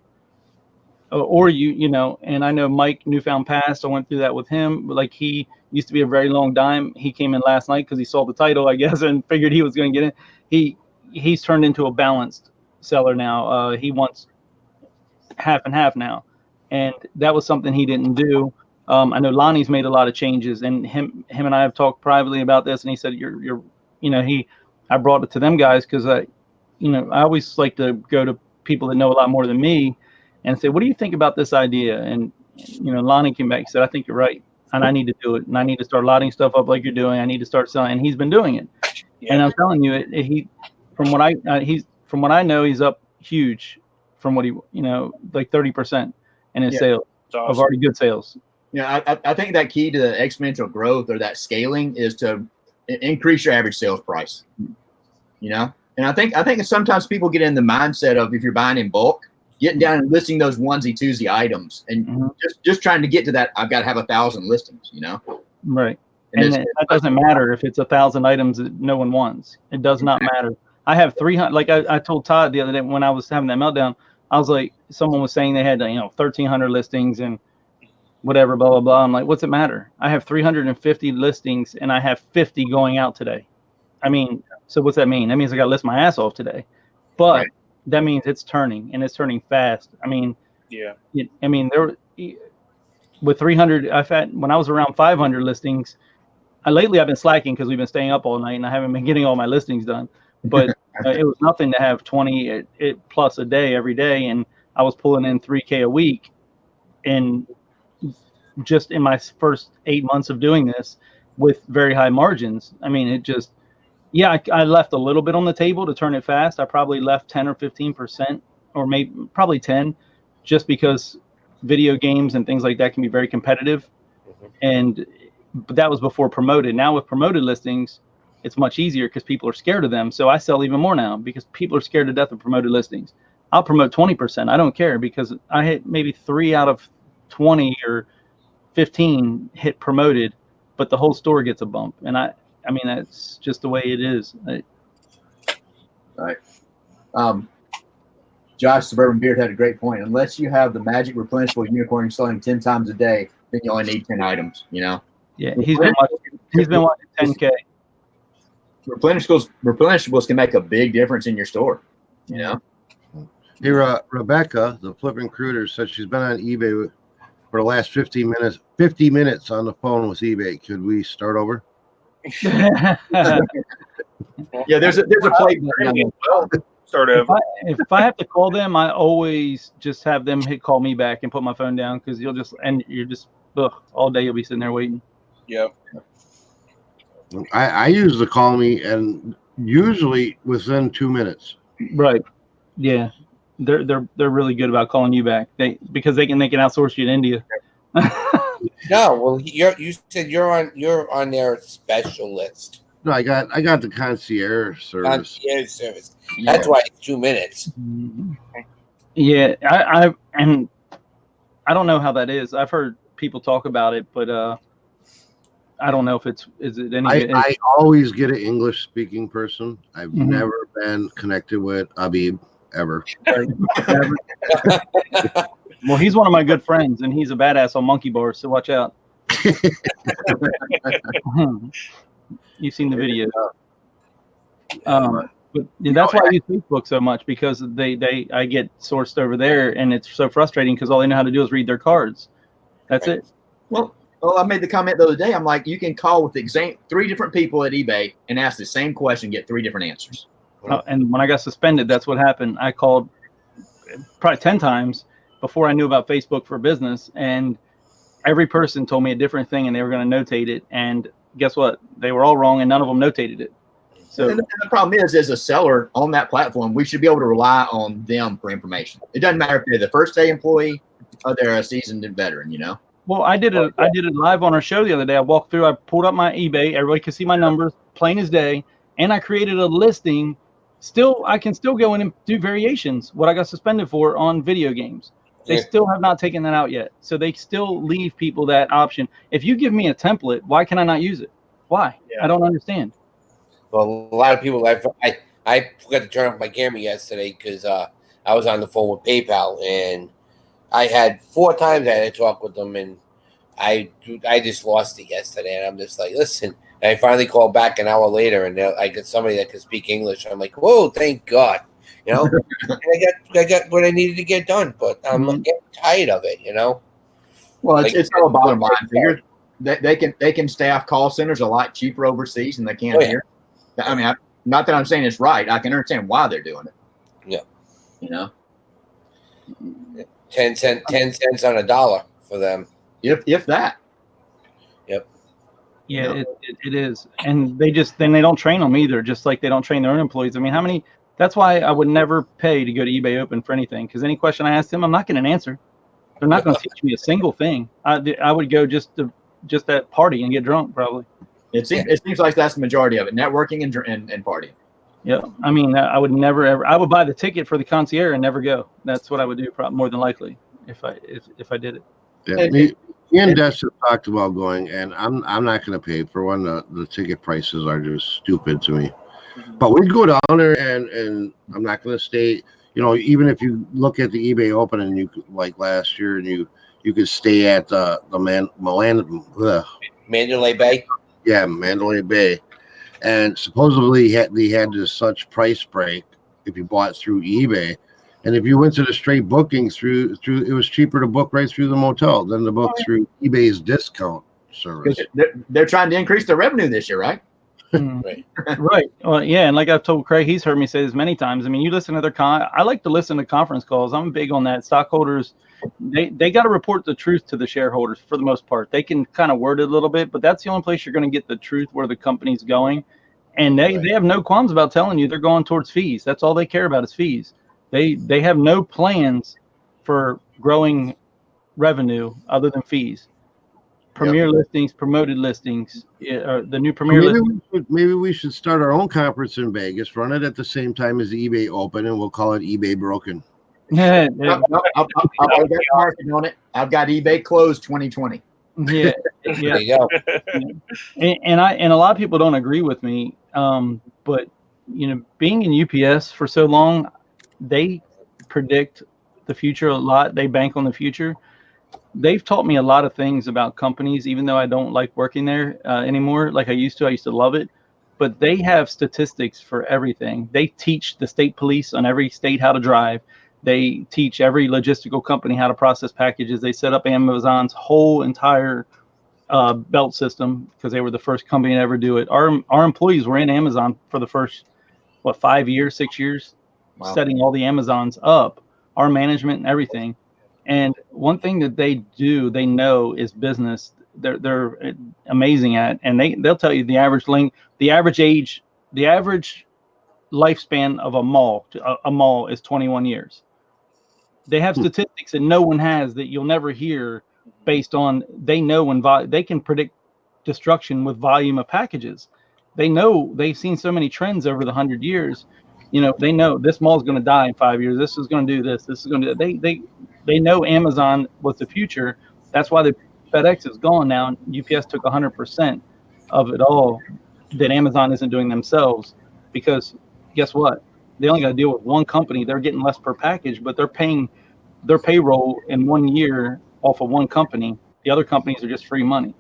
Or you know, and I know Mike Newfound Past, I went through that with him. Like, he used to be a very long dime. He came in last night because he saw the title, I guess, and figured he was going to get in. He's turned into a balanced seller now. He wants half and half now, and that was something he didn't do. I know Lonnie's made a lot of changes, and him and I have talked privately about this, and he said, you're you know, I brought it to them guys because I always like to go to people that know a lot more than me and say, what do you think about this idea? And Lonnie came back and said, I think you're right, and I need to do it, and I need to start lotting stuff up like you're doing. I need to start selling, and he's been doing it. Yeah. And I'm telling you, from what I know, he's up huge from what like 30% in his sales. Awesome. Of already good sales. Yeah, I think that key to the exponential growth or that scaling is to increase your average sales price. And I think sometimes people get in the mindset of, if you're buying in bulk, getting down and listing those onesie twosie items, and just trying to get to that, I've got to have 1,000 listings. Right. And that doesn't matter if it's 1,000 items that no one wants. It does not matter. I have 300. Like I told Todd the other day when I was having that meltdown, I was like, someone was saying they had 1,300 listings and whatever, blah blah blah. I'm like, what's it matter? I have 350 listings and I have 50 going out today. I mean, so what's that mean? That means I got to list my ass off today, but that means it's turning, and it's turning fast. I mean, with 300, when I was around 500 listings. Lately, I've been slacking because we've been staying up all night, and I haven't been getting all my listings done. But it was nothing to have 20 plus a day every day, and I was pulling in $3,000 a week. And just in my first 8 months of doing this with very high margins, I mean, it just, I left a little bit on the table to turn it fast. I probably left 10 or 15%, or maybe probably 10, just because video games and things like that can be very competitive. But that was before promoted. Now with promoted listings, it's much easier because people are scared of them. So I sell even more now because people are scared to death of promoted listings. I'll promote 20%. I don't care, because I hit maybe 3 out of 20 or 15 hit promoted, but the whole store gets a bump. And I mean, that's just the way it is. Right. Josh Suburban Beard had a great point. Unless you have the magic replenishable unicorn selling 10 times a day, then you only need 10 items, Yeah, he's been watching 10K. Replenishables can make a big difference in your store. Hey, Rebecca, the flipping recruiter, said she's been on eBay for the last 50 minutes on the phone with eBay. Could we start over? Yeah, there's a play button. Start over. If I have to call them, I always just have them call me back and put my phone down, because you're just all day you'll be sitting there waiting. Yep. I use the call me, and usually within 2 minutes. Right. Yeah. They're really good about calling you back. Because they can outsource you to India. No, well, you said you're on their special list. No, I got the concierge service. Concierge service. That's why it's 2 minutes. Yeah, I don't know how that is. I've heard people talk about it, but I don't know if is it any. I always get an English speaking person. I've never been connected with Abib ever. Well, he's one of my good friends, and he's a badass on monkey bars, so watch out. You've seen the video. But that's why I use Facebook so much, because I get sourced over there, and it's so frustrating because all they know how to do is read their cards. That's it. Well, I made the comment the other day. I'm like, you can call with the 3 different people at eBay and ask the same question, get 3 different answers. And when I got suspended, that's what happened. I called probably 10 times before I knew about Facebook for Business, and every person told me a different thing, and they were going to notate it. And guess what? They were all wrong, and none of them notated it. So and the problem is, as a seller on that platform, we should be able to rely on them for information. It doesn't matter if they're the first day employee or they're a seasoned veteran, Well, I did it live on our show the other day. I walked through, I pulled up my eBay. Everybody could see my numbers, plain as day. And I created a listing. I can still go in and do variations, what I got suspended for on video games. They still have not taken that out yet. So they still leave people that option. If you give me a template, why can I not use it? Why? Yeah. I don't understand. Well, a lot of people, I forgot to turn off my camera yesterday because I was on the phone with PayPal, and I had 4 times I had to talk with them, and I just lost it yesterday. And I'm just like, listen. And I finally called back an hour later, and I got somebody that could speak English. I'm like, whoa, thank God. And I got what I needed to get done, but I'm getting tired of it, Well, it's all a bottom line figure. They can staff call centers a lot cheaper overseas than they can here. I mean, not that I'm saying it's right. I can understand why they're doing it. Yeah. 10 cents on a dollar for them. If that. Yep. Yeah, it is. And they don't train them either, just like they don't train their own employees. I mean, that's why I would never pay to go to eBay Open for anything, because any question I ask them, I'm not getting an answer. They're not going to teach me a single thing. I would go just that party and get drunk, probably. It seems like that's the majority of it, networking and partying. Yeah, I mean, I would never ever. I would buy the ticket for the concierge and never go. That's what I would do, more than likely, if I did it. Yeah, me and Des have talked about going, and I'm not going to pay for one. The ticket prices are just stupid to me. But we'd go down there, and I'm not going to stay. Even if you look at the eBay Open, and you like last year, and you could stay at the Mandalay Bay. Yeah, Mandalay Bay. And supposedly they had this such price break if you bought through eBay. And if you went to the straight bookings through it was cheaper to book right through the motel than to book through eBay's discount service. They're trying to increase their revenue this year, right? Right. Right. Well, yeah, and like I've told Craig, he's heard me say this many times. I mean, you listen to their I like to listen to conference calls. I'm big on that. Stockholders, they got to report the truth to the shareholders for the most part. They can kind of word it a little bit, but that's the only place you're going to get the truth where the company's going. And they have no qualms about telling you they're going towards fees. That's all they care about is fees. They have no plans for growing revenue other than fees. Premier listings, promoted listings, the new premier listings. Maybe we should start our own conference in Vegas, run it at the same time as the eBay Open, and we'll call it eBay Broken. Yeah, I've got marketing on it. I've got eBay closed 2020. Yeah. There you go. And a lot of people don't agree with me, but being in UPS for so long, they predict the future a lot. They bank on the future. They've taught me a lot of things about companies, even though I don't like working there anymore like I used to. I used to love it. But they have statistics for everything. They teach the state police on every state how to drive. They teach every logistical company how to process packages. They set up Amazon's whole entire belt system because they were the first company to ever do it. Our employees were in Amazon for the first, 5 years, 6 years, setting all the Amazons up, our management and everything. And one thing that they know is business. They're amazing at, and they'll tell you the average length, the average age, the average lifespan of a mall is 21 years. They have statistics that no one has that you'll never hear based on, they know when they can predict destruction with volume of packages. They know, they've seen so many trends over the 100 years. They know this mall is going to die in 5 years. This is going to do this. This is going to do that. They know Amazon was the future. That's why the FedEx is gone now. And UPS took 100% of it all that Amazon isn't doing themselves, because guess what? They only got to deal with one company. They're getting less per package, but they're paying their payroll in 1 year off of one company. The other companies are just free money.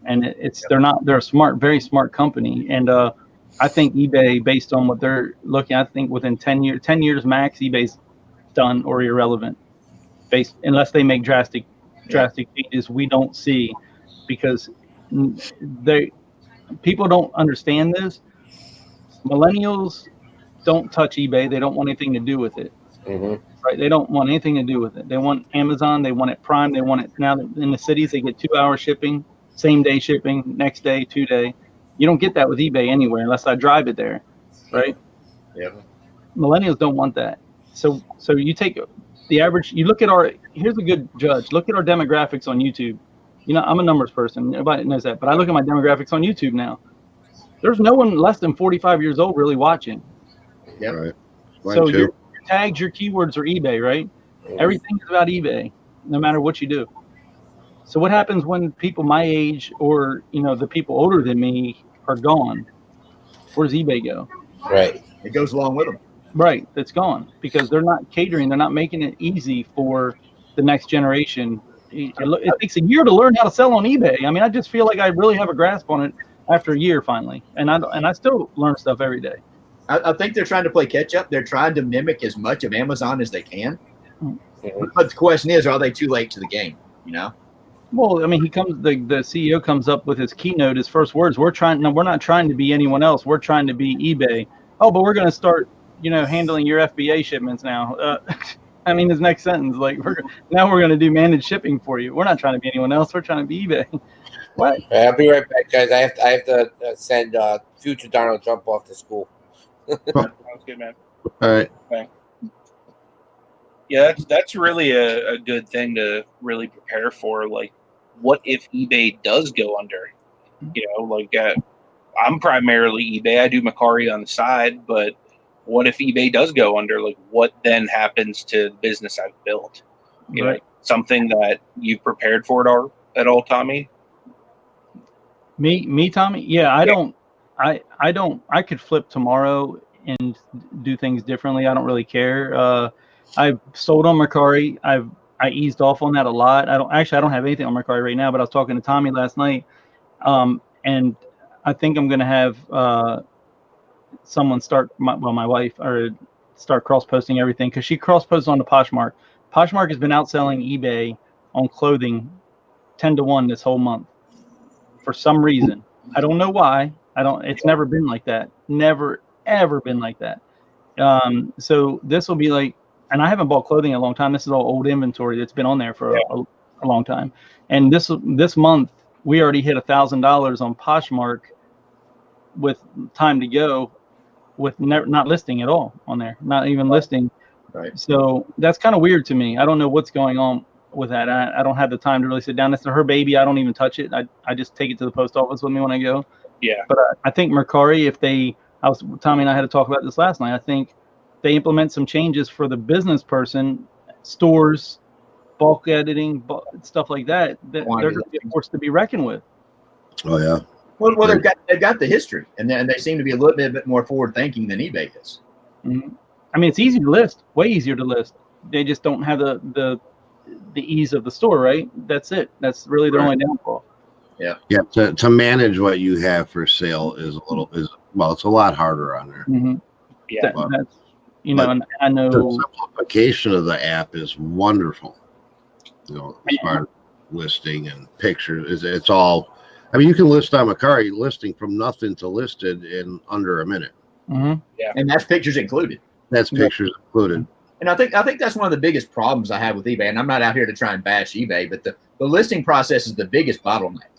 And they're a smart, very smart company. And I think eBay, based on what they're looking at, I think within 10 years max, eBay's done or irrelevant, unless they make drastic drastic changes we don't see because people don't understand this. Millennials don't touch eBay. They don't want anything to do with it. Mm-hmm. Right? They don't want anything to do with it. They want Amazon. They want it Prime. They want it now. In the cities, they get 2-hour shipping, same day shipping, next day, 2-day. You don't get that with eBay anywhere unless I drive it there, right? Yeah. Millennials don't want that. So you take the average. You look at here's a good judge. Look at our demographics on YouTube. You know, I'm a numbers person. Everybody knows that. But I look at my demographics on YouTube now. There's no one less than 45 years old really watching. Yep. Right. So your tags, your keywords are eBay, right? Everything is about eBay, no matter what you do. So what happens when people my age or, the people older than me are gone? Where's eBay go? Right. It goes along with them. Right. It's gone because they're not catering. They're not making it easy for the next generation. It takes a year to learn how to sell on eBay. I mean, I just feel like I really have a grasp on it after a year finally. And I still learn stuff every day. I think they're trying to play catch up. They're trying to mimic as much of Amazon as they can. But the question is, are they too late to the game? Well, I mean, the CEO comes up with his keynote, his first words. We're not trying to be anyone else. We're trying to be eBay. Oh, but we're going to start, handling your FBA shipments now. I mean, his next sentence, like, we're going to do managed shipping for you. We're not trying to be anyone else. We're trying to be eBay. What? I'll be right back, guys. I have to send future Donald Trump off to school. Sounds good, man. All right. Okay. Yeah, that's really a good thing to really prepare for. Like, what if eBay does go under? I'm primarily eBay. I do Macari on the side, but what if eBay does go under? Like, what then happens to the business I've built? Something that you've prepared for it at all, Tommy? Me, Tommy? Yeah, I could flip tomorrow and do things differently. I don't really care. I've sold on Macari. I eased off on that a lot. I don't have anything on Macari right now, but I was talking to Tommy last night. And I think I'm going to have someone my wife, or start cross-posting everything, because she cross-posts on the Poshmark. Poshmark has been outselling eBay on clothing 10-1 this whole month for some reason. I don't know why. It's never been like that. Never, ever been like that. So this will be like, and I haven't bought clothing in a long time. This is all old inventory that's been on there for a long time. And this month, we already hit $1,000 on Poshmark with time to go, with not listing at all on there, not even listing. Right. So that's kind of weird to me. I don't know what's going on with that. I don't have the time to really sit down. That's her baby. I don't even touch it. I just take it to the post office with me when I go. Yeah. But I think Mercari, Tommy and I had to talk about this last night. I think they implement some changes for the business person, stores, bulk editing, stuff like that. They're going to be a force to be reckoned with. Oh yeah. Well, they've got the history, and they seem to be a little bit more forward thinking than eBay is. Mm-hmm. I mean, it's easy to list, way easier to list. They just don't have the ease of the store, right? That's it. That's really their only downfall. Yeah. Yeah. To manage what you have for sale is it's a lot harder on there. Mm-hmm. Yeah. That's and I know the simplification of the app is wonderful. As far as listing and pictures, it's all. I mean, you can list on Macari listing from nothing to listed in under a minute. Mm-hmm. Yeah. And that's pictures included. That's pictures included. And I think that's one of the biggest problems I have with eBay. And I'm not out here to try and bash eBay, but the listing process is the biggest bottleneck.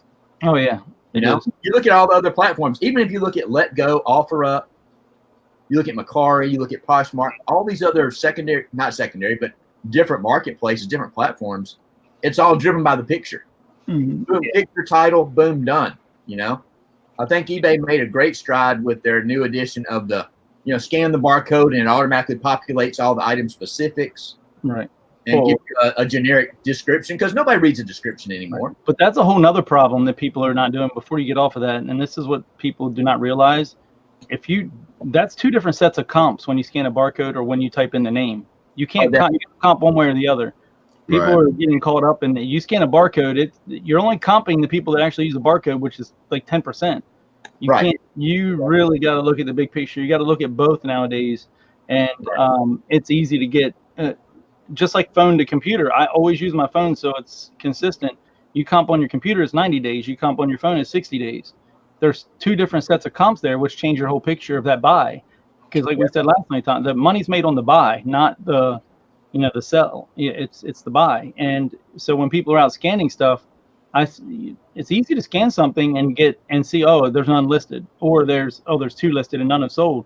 Oh yeah. You look at all the other platforms. Even if you look at Let Go, OfferUp, you look at Macari, you look at Poshmark, all these other not secondary, but different marketplaces, different platforms. It's all driven by the picture. Mm-hmm. Boom, picture, title, boom, done. I think eBay made a great stride with their new edition of the, scan the barcode and it automatically populates all the item specifics. Right. And give you a generic description, because nobody reads a description anymore. Right. But that's a whole nother problem that people are not doing before you get off of that. And this is what people do not realize. That's two different sets of comps when you scan a barcode or when you type in the name. You can't comp one way or the other. People are getting caught up in you scan a barcode. You're only comping the people that actually use the barcode, which is like 10%. You really got to look at the big picture. You got to look at both nowadays, and it's easy to get just like phone to computer, I always use my phone so it's consistent. You comp on your computer is 90 days. You comp on your phone is 60 days. There's two different sets of comps there, which change your whole picture of that buy. Because like we said last night, Tom, the money's made on the buy, not the sell. It's the buy. And so when people are out scanning stuff, it's easy to scan something and see, oh, there's none listed, or there's two listed and none have sold.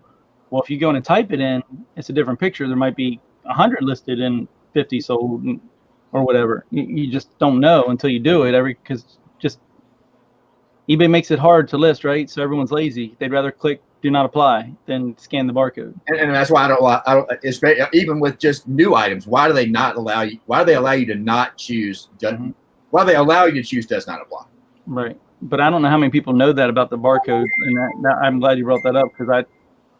Well, if you go in and type it in, it's a different picture. There might be 100 listed and 50 sold, or whatever. You just don't know until you do it. Because just eBay makes it hard to list, right? So everyone's lazy. They'd rather click do not apply than scan the barcode. And that's why I don't. Even with just new items, why do they not allow you? Why do they allow you to not choose? Why do they allow you to choose does not apply? Right. But I don't know how many people know that about the barcode, and that I'm glad you brought that up, because I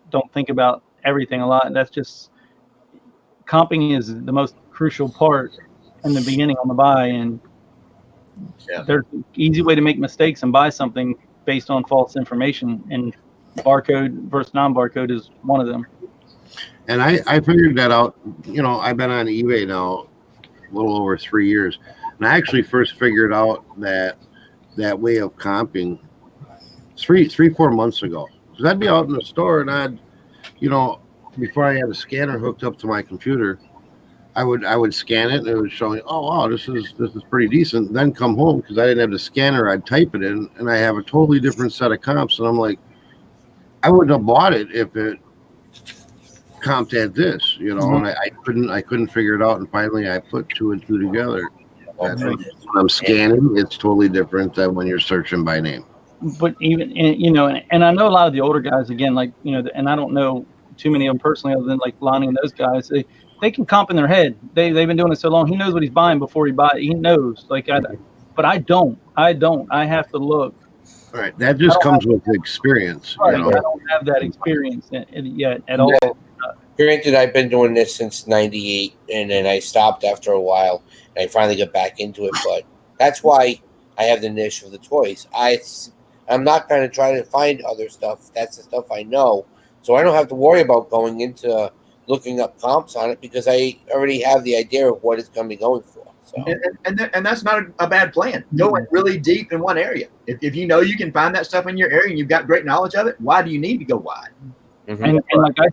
don't think about everything a lot. That's just comping is the most crucial part in the beginning on the buy, and there's an easy way to make mistakes and buy something based on false information, and barcode versus non-barcode is one of them. And I figured that out. I've been on eBay now a little over 3 years, and I actually first figured out that way of comping 4 months ago. Because I'd be out in the store and I'd, before I had a scanner hooked up to my computer, I would scan it and it would show me, oh wow, this is pretty decent. Then come home, because I didn't have the scanner, I'd type it in and I have a totally different set of comps, and I'm like, I wouldn't have bought it if it comped at this, and I couldn't figure it out, and finally I put 2 and 2 together. When I'm scanning, it's totally different than when you're searching by name. But even, and I know a lot of the older guys, again, like, and I don't know too many of them personally other than like Lonnie and those guys, they can comp in their head. They've been doing it so long. He knows what he's buying before he buys it. He knows. But I don't. I have to look. All right. That just comes with experience. Right. I don't have that experience yet at all. Granted, I've been doing this since '98, and then I stopped after a while, and I finally got back into it. But that's why I have the niche of the toys. I'm not going to try to find other stuff. That's the stuff I know. So I don't have to worry about going into looking up comps on it, because I already have the idea of what it's going to be going for. So. And that's not a bad plan. Going really deep in one area. If you know you can find that stuff in your area and you've got great knowledge of it, why do you need to go wide? Mm-hmm. And like I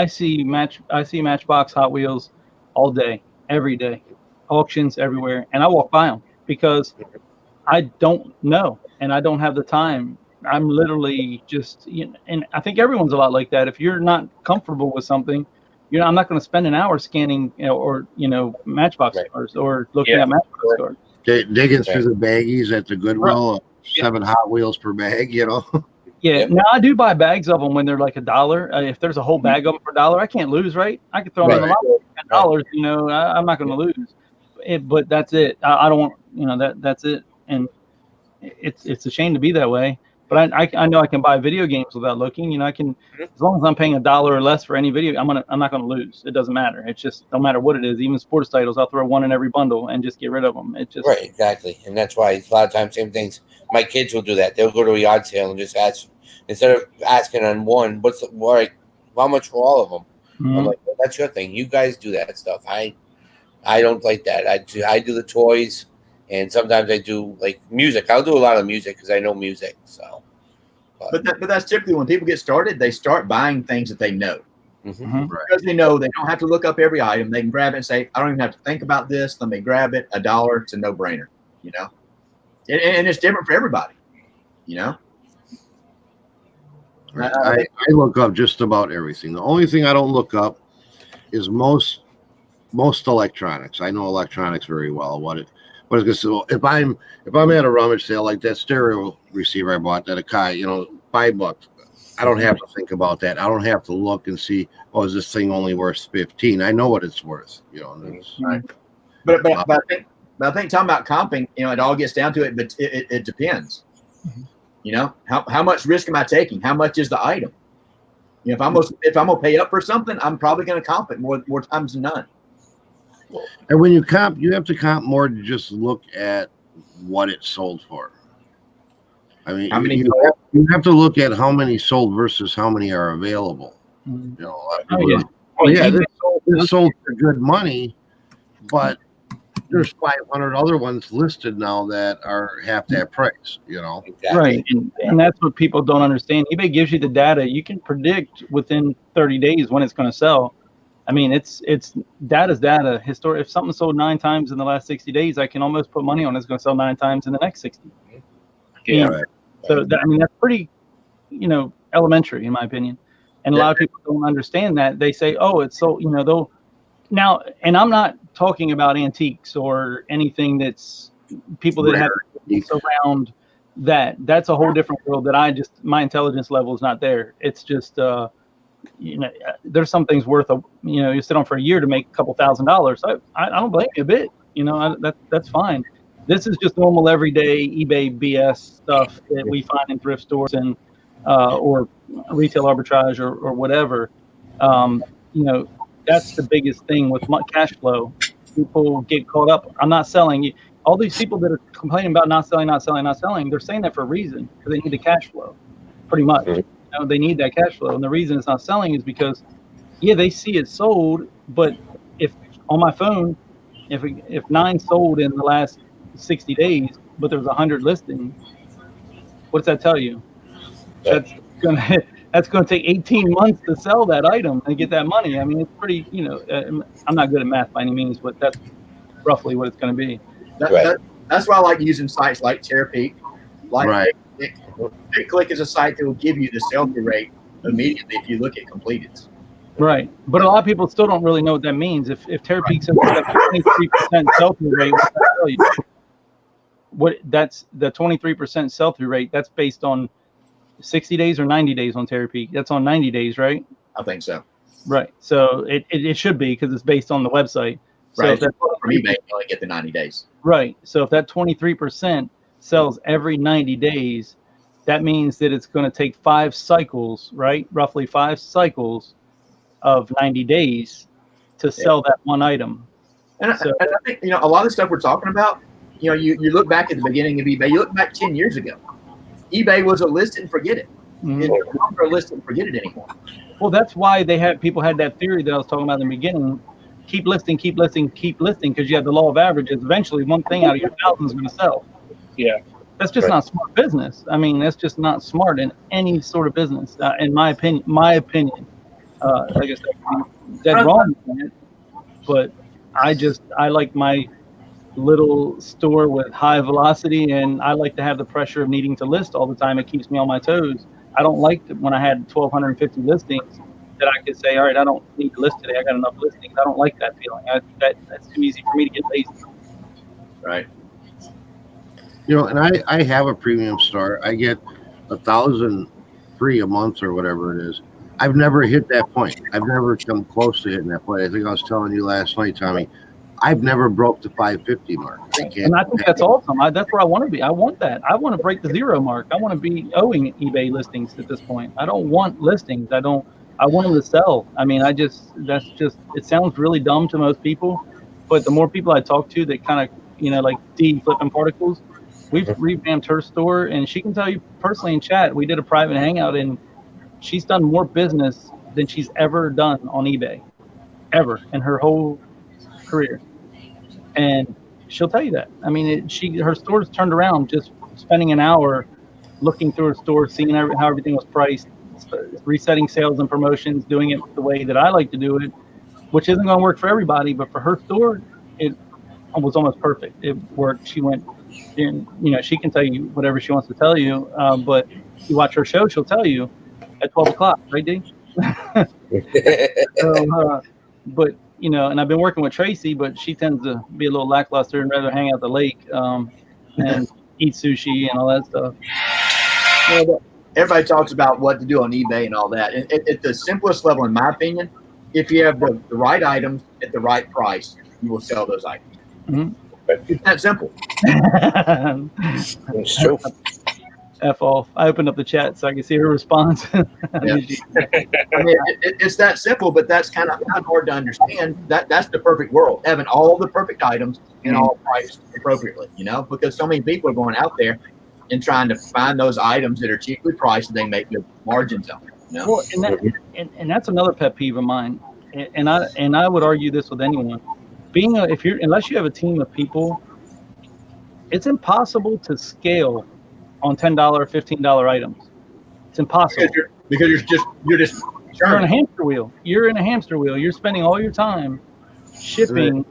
see Matchbox Hot Wheels all day, every day, auctions everywhere, and I walk by them because I don't know and I don't have the time. I'm literally just, and I think everyone's a lot like that. If you're not comfortable with something, I'm not going to spend an hour scanning, Matchbox cars or looking at Matchbox cars. Digging through the baggies at the Goodwill, 7 Hot Wheels per bag, Yeah, now I do buy bags of them when they're like $1. If there's a whole bag of them for $1, I can't lose, right? I could throw them in the lot for $10. I'm not going to lose. But that's it. I don't want, that's it. And it's a shame to be that way. But I know I can buy video games without looking. I can, as long as I'm paying $1 or less for any video, I'm not going to lose. It doesn't matter. It's just no matter what it is. Even sports titles, I'll throw one in every bundle and just get rid of them. It just right, exactly. And that's why a lot of times same things. My kids will do that. They'll go to a yard sale and just ask, instead of asking on one, how much for all of them? Mm-hmm. I'm like, well, that's your thing. You guys do that stuff. I don't like that. I do the toys. And sometimes I do like music. I'll do a lot of music because I know music. So, but that's typically when people get started, they start buying things that they know. Mm-hmm. Because they know they don't have to look up every item. They can grab it and say, I don't even have to think about this. Let me grab it. $1. It's a no-brainer. And it's different for everybody. I look up just about everything. The only thing I don't look up is most electronics. I know electronics very well. But if I'm at a rummage sale like that stereo receiver I bought at Akai, $5, I don't have to think about that. I don't have to look and see, is this thing only worth $15? I know what it's worth. Right. But I think talking about comping, it all gets down to it. But it depends. How much risk am I taking? How much is the item? If I'm gonna pay up for something, I'm probably gonna comp it more times than none. And when you comp, you have to comp more to just look at what it sold for. I mean, you have to look at how many sold versus how many are available. This sold for good money, but there's 500 other ones listed now that are half that price, you know. Exactly. Right, and that's what people don't understand. eBay gives you the data. You can predict within 30 days when it's going to sell. I mean, it's data's data. If something sold 9 times in the last 60 days, I can almost put money on it's going to sell 9 times in the next 60. Yeah. Right. So I mean, that's pretty, elementary in my opinion. And a lot of people don't understand that. They say, oh, it's so, they'll now, and I'm not talking about antiques or anything that's people that have around that. That's a whole different world that my intelligence level is not there. It's just, there's some things worth you sit on for a year to make a couple $1,000s. I don't blame you a bit. That's fine. This is just normal everyday eBay BS stuff that we find in thrift stores and or retail arbitrage or whatever. That's the biggest thing with cash flow. People get caught up. I'm not selling. All these people that are complaining about not selling, they're saying that for a reason, because they need the cash flow, pretty much. They need that cash flow. And the reason it's not selling is because, they see it sold, but if on my phone, if 9 sold in the last 60 days, but there's 100 listings, what does that tell you? That's gonna take 18 months to sell that item and get that money. I mean, it's pretty. I'm not good at math by any means, but that's roughly what it's going to be. That's why I like using sites like Terapeak. Right. Click is a site that will give you the sell-through rate immediately if you look at completeds. Right, but a lot of people still don't really know what that means. If Terapeak says that 23% sell-through rate, what does that tell you? That's the 23% sell-through rate. That's based on 60 days or 90 days on Terapeak. That's on 90 days, right? I think so. Right. So it should be, because it's based on the website. So right. From eBay, you only get the 90 days. Right. So if that 23% sells every 90 days, that means that it's going to take 5 cycles, right? Roughly 5 cycles of 90 days to sell that one item. And I think, a lot of the stuff we're talking about, you look back at the beginning of eBay, you look back 10 years ago. eBay was a list and forget it. Mm-hmm. It's no longer a list and forget it anymore. Well, that's why people had that theory that I was talking about in the beginning. Keep listing, because you have the law of averages. Eventually, one thing out of your 1,000 is going to sell. Yeah. That's just not smart business. I mean, that's just not smart in any sort of business, in my opinion. Like I said, I'm dead wrong on it, but I like my little store with high velocity, and I like to have the pressure of needing to list all the time. It keeps me on my toes. I don't like when I had 1,250 listings that I could say, all right, I don't need to list today. I got enough listings. I don't like that feeling. That's too easy for me to get lazy. Right. And I have a premium store. I get 1,000 free a month or whatever it is. I've never hit that point. I've never come close to hitting that point. I think I was telling you last night, Tommy, I've never broke the 550 mark. And I think that's awesome. That's where I want to be. I want that. I want to break the 0 mark. I want to be owing eBay listings at this point. I don't want listings. I want them to sell. I mean, it sounds really dumb to most people, but the more people I talk to that kind of, like D Flipping Particles, we've revamped her store, and she can tell you personally in chat, we did a private hangout, and she's done more business than she's ever done on eBay, ever in her whole career. And she'll tell you that. I mean, her store's turned around just spending an hour looking through her store, seeing how everything was priced, resetting sales and promotions, doing it the way that I like to do it, which isn't going to work for everybody, but for her store, it was almost perfect. It worked. She went, she can tell you whatever she wants to tell you, but you watch her show, she'll tell you at 12 o'clock, right, D? But and I've been working with Tracy, but she tends to be a little lackluster and rather hang out at the lake and eat sushi and all that stuff. Everybody talks about what to do on eBay and all that. And at the simplest level, in my opinion, if you have the right items at the right price, you will sell those items. Mm-hmm. It's that simple. It's true. F off. I opened up the chat so I can see her response. Yeah. I mean, it's that simple, but that's kind of hard to understand. That's the perfect world, having all the perfect items and all priced appropriately, because so many people are going out there and trying to find those items that are cheaply priced and they make good margins on them. Well, and that's another pet peeve of mine. And I would argue this with anyone. unless you have a team of people, it's impossible to scale on $10, $15 items. It's impossible because you're just you're in a hamster wheel. You're spending all your time shipping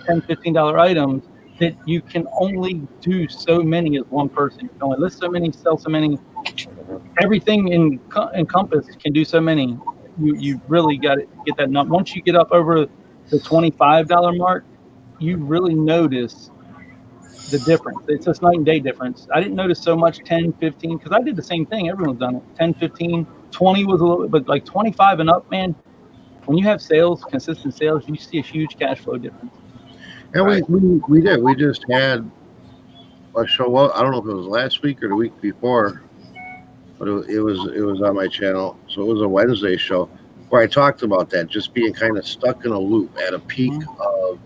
$10, $15 items that you can only do so many as one person. You can only list so many, sell so many. Everything in Compass can do so many. You really got to get that number. Once you get up over the $25 mark, you really notice the difference. It's just night and day difference. I didn't notice so much 10, 15, because I did the same thing. Everyone's done it. 10, 15, 20 was a little bit, but like 25 and up, man, when you have sales, consistent sales, you see a huge cash flow difference. And we did. We just had a show. Well, I don't know if it was last week or the week before, but it was on my channel. So it was a Wednesday show where I talked about that, just being kind of stuck in a loop at a peak of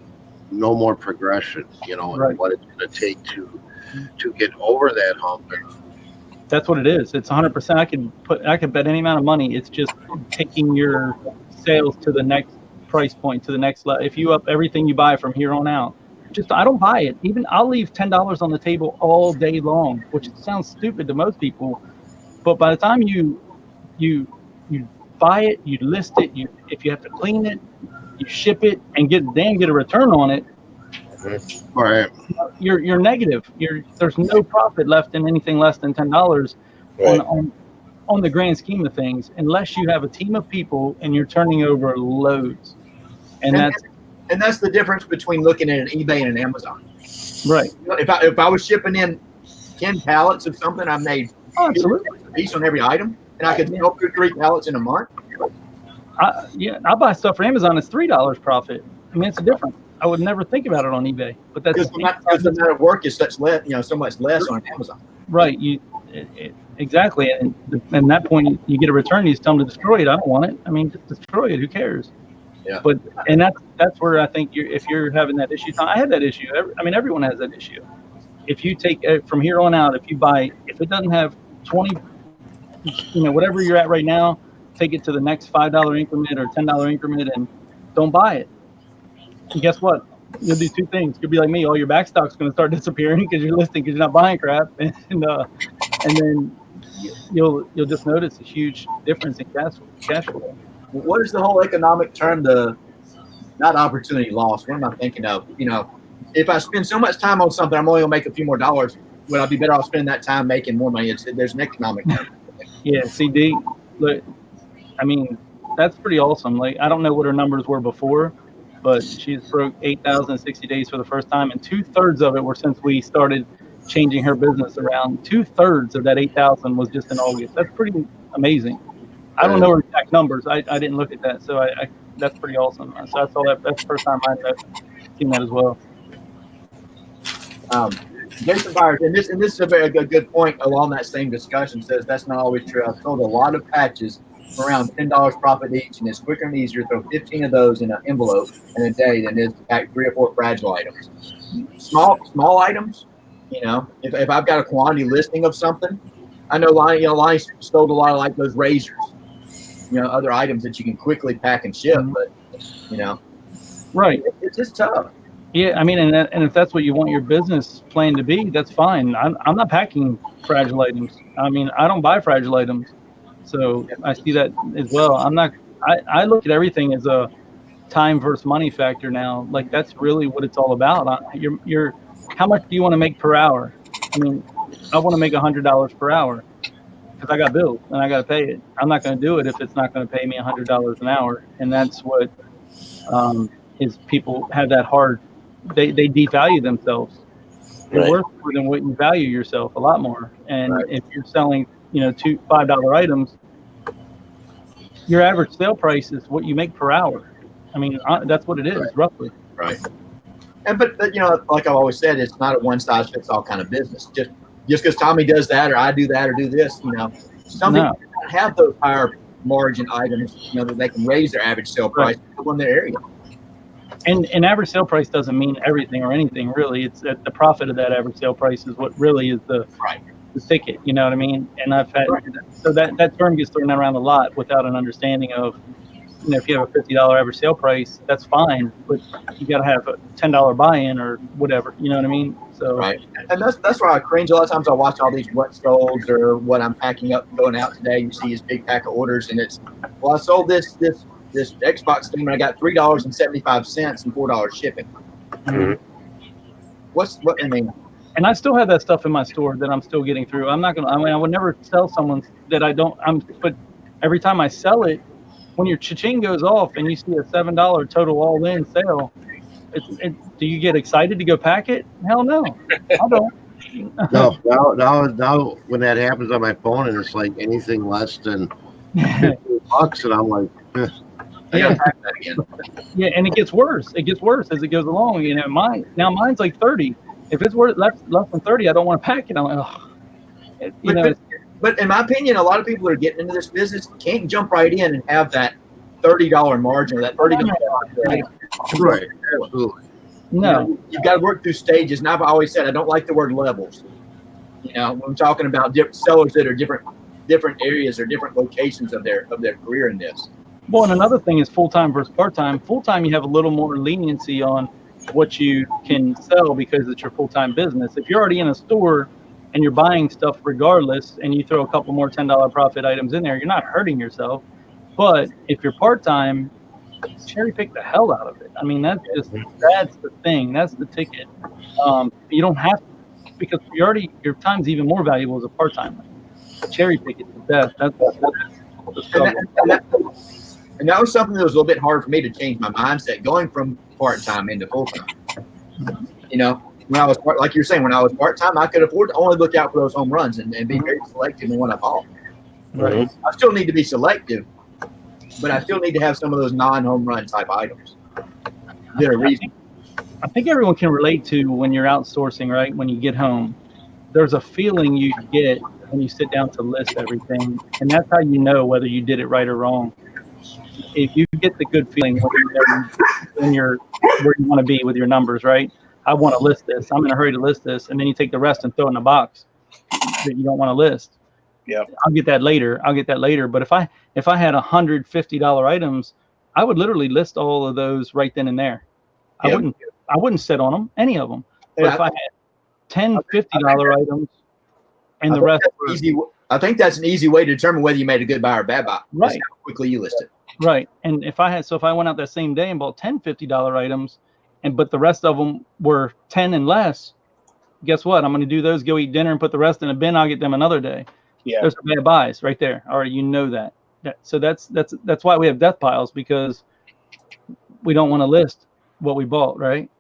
no more progression, and what it's going to take to get over that hump. That's what it is. It's 100%. I could bet any amount of money. It's just taking your sales to the next price point, to the next level. If you up everything you buy from here on out, I don't buy it. Even I'll leave $10 on the table all day long, which sounds stupid to most people, but by the time you buy it, you list it, if you have to clean it, you ship it and get a return on it. All right. You're negative. There's no profit left in anything less than $10 on the grand scheme of things, unless you have a team of people and you're turning over loads. And that's the difference between looking at an eBay and an Amazon. Right. If I was shipping in 10 pallets of something, I made absolutely a piece on every item, and I could sell 2 or 3 pallets in a month. I buy stuff for Amazon. It's $3 profit. I mean, it's a difference. I would never think about it on eBay, but that's because the amount of work is so much less on Amazon. Right. Exactly. And at that point, you get a return. You just tell them to destroy it. I don't want it. I mean, just destroy it. Who cares? Yeah. But that's where I think if you're having that issue. I had that issue. I mean, everyone has that issue. If you take from here on out, if it doesn't have 20, whatever you're at right now, take it to the next $5 increment or $10 increment and don't buy it. And guess what? You'll do 2 things. You'll be like me. All your back stock's going to start disappearing because you're listing, because you're not buying crap, and then you'll just notice a huge difference in cash flow. What is the whole economic term? Not opportunity loss. What am I thinking of? If I spend so much time on something, I'm only gonna make a few more dollars. Would I be better off spending that time making more money? There's an economic term. Yeah, CD. Look, I mean, that's pretty awesome. Like, I don't know what her numbers were before, but she's broke 8,000 in 60 days for the first time, and 2/3 of it were since we started changing her business around. 2/3 of that 8,000 was just in August. That's pretty amazing. I don't know her exact numbers. I didn't look at that, so I that's pretty awesome. So I saw that. That's the first time I've seen that as well. Jason Byers, and this is a very good point along that same discussion, says that's not always true. I've sold a lot of patches for around $10 profit each, and it's quicker and easier to throw 15 of those in an envelope in a day than it is to pack 3 or 4 fragile items. Small items, if I've got a quantity listing of something, I know Lonnie sold a lot of like those razors, other items that you can quickly pack and ship, but right, it's just tough. Yeah, I mean, and if that's what you want your business plan to be, that's fine. I'm not packing fragile items. I mean, I don't buy fragile items, so I see that as well. I look at everything as a time versus money factor now. Like, that's really what it's all about. You're how much do you want to make per hour? I mean, I want to make $100 per hour because I got bills and I got to pay it. I'm not going to do it if it's not going to pay me $100 an hour, and that's what is people have that hard. They devalue themselves. You're worth more than what you value yourself, a lot more. And if you're selling, $5 items, your average sale price is what you make per hour. I mean, that's what it is, roughly. Right. And but like I've always said, it's not a one size fits all kind of business. Just because Tommy does that or I do that or do this, some people have those higher margin items, that they can raise their average sale price in their area. And average sale price doesn't mean everything or anything, really. It's that the profit of that average sale price is what really is the ticket. You know what I mean? And I've had so that term gets thrown around a lot without an understanding of if you have a $50 average sale price, that's fine, but you got to have a $10 buy-in or whatever. You know what I mean? So right, and that's why I cringe. A lot of times I watch all these what solds or what I'm packing up going out today. You see this big pack of orders, and it's, well, I sold this Xbox game and I got $3.75 and $4 shipping. Mhm. What I mean? And I still have that stuff in my store that I'm still getting through. I'm not gonna. I mean, I would never tell someone that I don't. But every time I sell it, when your cha-ching goes off and you see a $7 total all-in sale, do you get excited to go pack it? Hell no, I don't. No, now when that happens on my phone and it's like anything less than $50, and I'm like, I gotta pack that again. Yeah, and it gets worse. It gets worse as it goes along. You know, mine's like 30. If it's worth less than 30, I don't want to pack it. I'm like, oh. But in my opinion, a lot of people that are getting into this business can't jump right in and have that $30 margin or that $30 margin. right, absolutely. No, You've got to work through stages. And I've always said I don't like the word levels. You know, when I'm talking about different sellers that are different areas or different locations of their career in this. Well, and another thing is full-time versus part-time. Full-time, you have a little more leniency on what you can sell because it's your full-time business. If you're already in a store and you're buying stuff regardless, and you throw a couple more $10 profit items in there, you're not hurting yourself. But if you're part-time, cherry pick the hell out of it. I mean, that's the thing. That's the ticket. You don't have to, because your time's even more valuable as a part-timer. Cherry pick is the best. That's the struggle. And that was something that was a little bit hard for me to change my mindset, going from part-time into full-time. You know, when I was like you're saying, when I was part-time, I could afford to only look out for those home runs and be very selective in what I bought. Right. I still need to be selective, but I still need to have some of those non-home run type items that are reasonable. I think everyone can relate to when you're outsourcing, right? When you get home, there's a feeling you get when you sit down to list everything, and that's how you know whether you did it right or wrong. If you get the good feeling when you're where you want to be with your numbers, right? I want to list this. I'm in a hurry to list this, and then you take the rest and throw it in a box that you don't want to list. Yeah, I'll get that later. But if I had $150 items, I would literally list all of those right then and there. Yep. I wouldn't sit on them, any of them. But Yeah, if I had 10 $50 items and the rest were, I think that's an easy way to determine whether you made a good buy or bad buy. Right. Just how quickly you list it. right. And if I went out that same day and bought 10 $50 items, but the rest of them were 10 and less, guess what? I'm going to do those, go eat dinner, and put the rest in a bin. I'll get them another day. yeah, Those are bad buys right there. All right, you know that. So that's why we have death piles, because we don't want to list what we bought, right?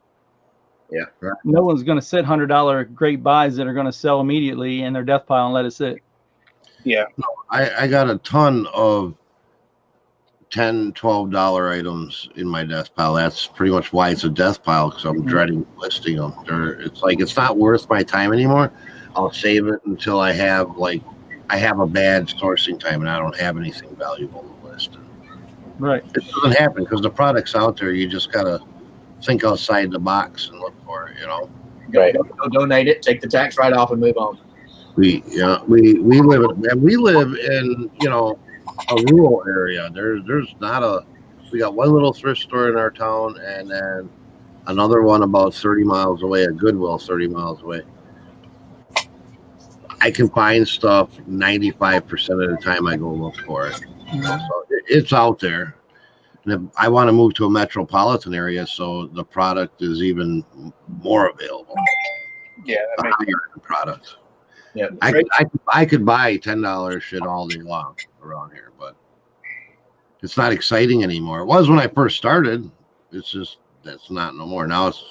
Yeah. Right. No one's going to sit $100 great buys that are going to sell immediately in their death pile and let it sit. yeah. I got a ton of $10, $12 items in my death pile. That's pretty much why it's a death pile, because I'm dreading listing them. It's like, it's not worth my time anymore. I'll save it until I have a bad sourcing time and I don't have anything valuable to list. Right. It doesn't happen because the product's out there. You just gotta think outside the box and look for it. You know. Right. Go donate it, take the tax write off, and move on. We live in a rural area. There's not we got one little thrift store in our town, and then another one about 30 miles away, a Goodwill 30 miles away. I can find stuff 95% of the time I go look for it. So it's out there. And if I want to move to a metropolitan area, so the product is even more available. Yeah, that makes Higher product. Yeah. I could buy $10 shit all day long around here, but it's not exciting anymore. It was when I first started. It's just that's not no more. Now it's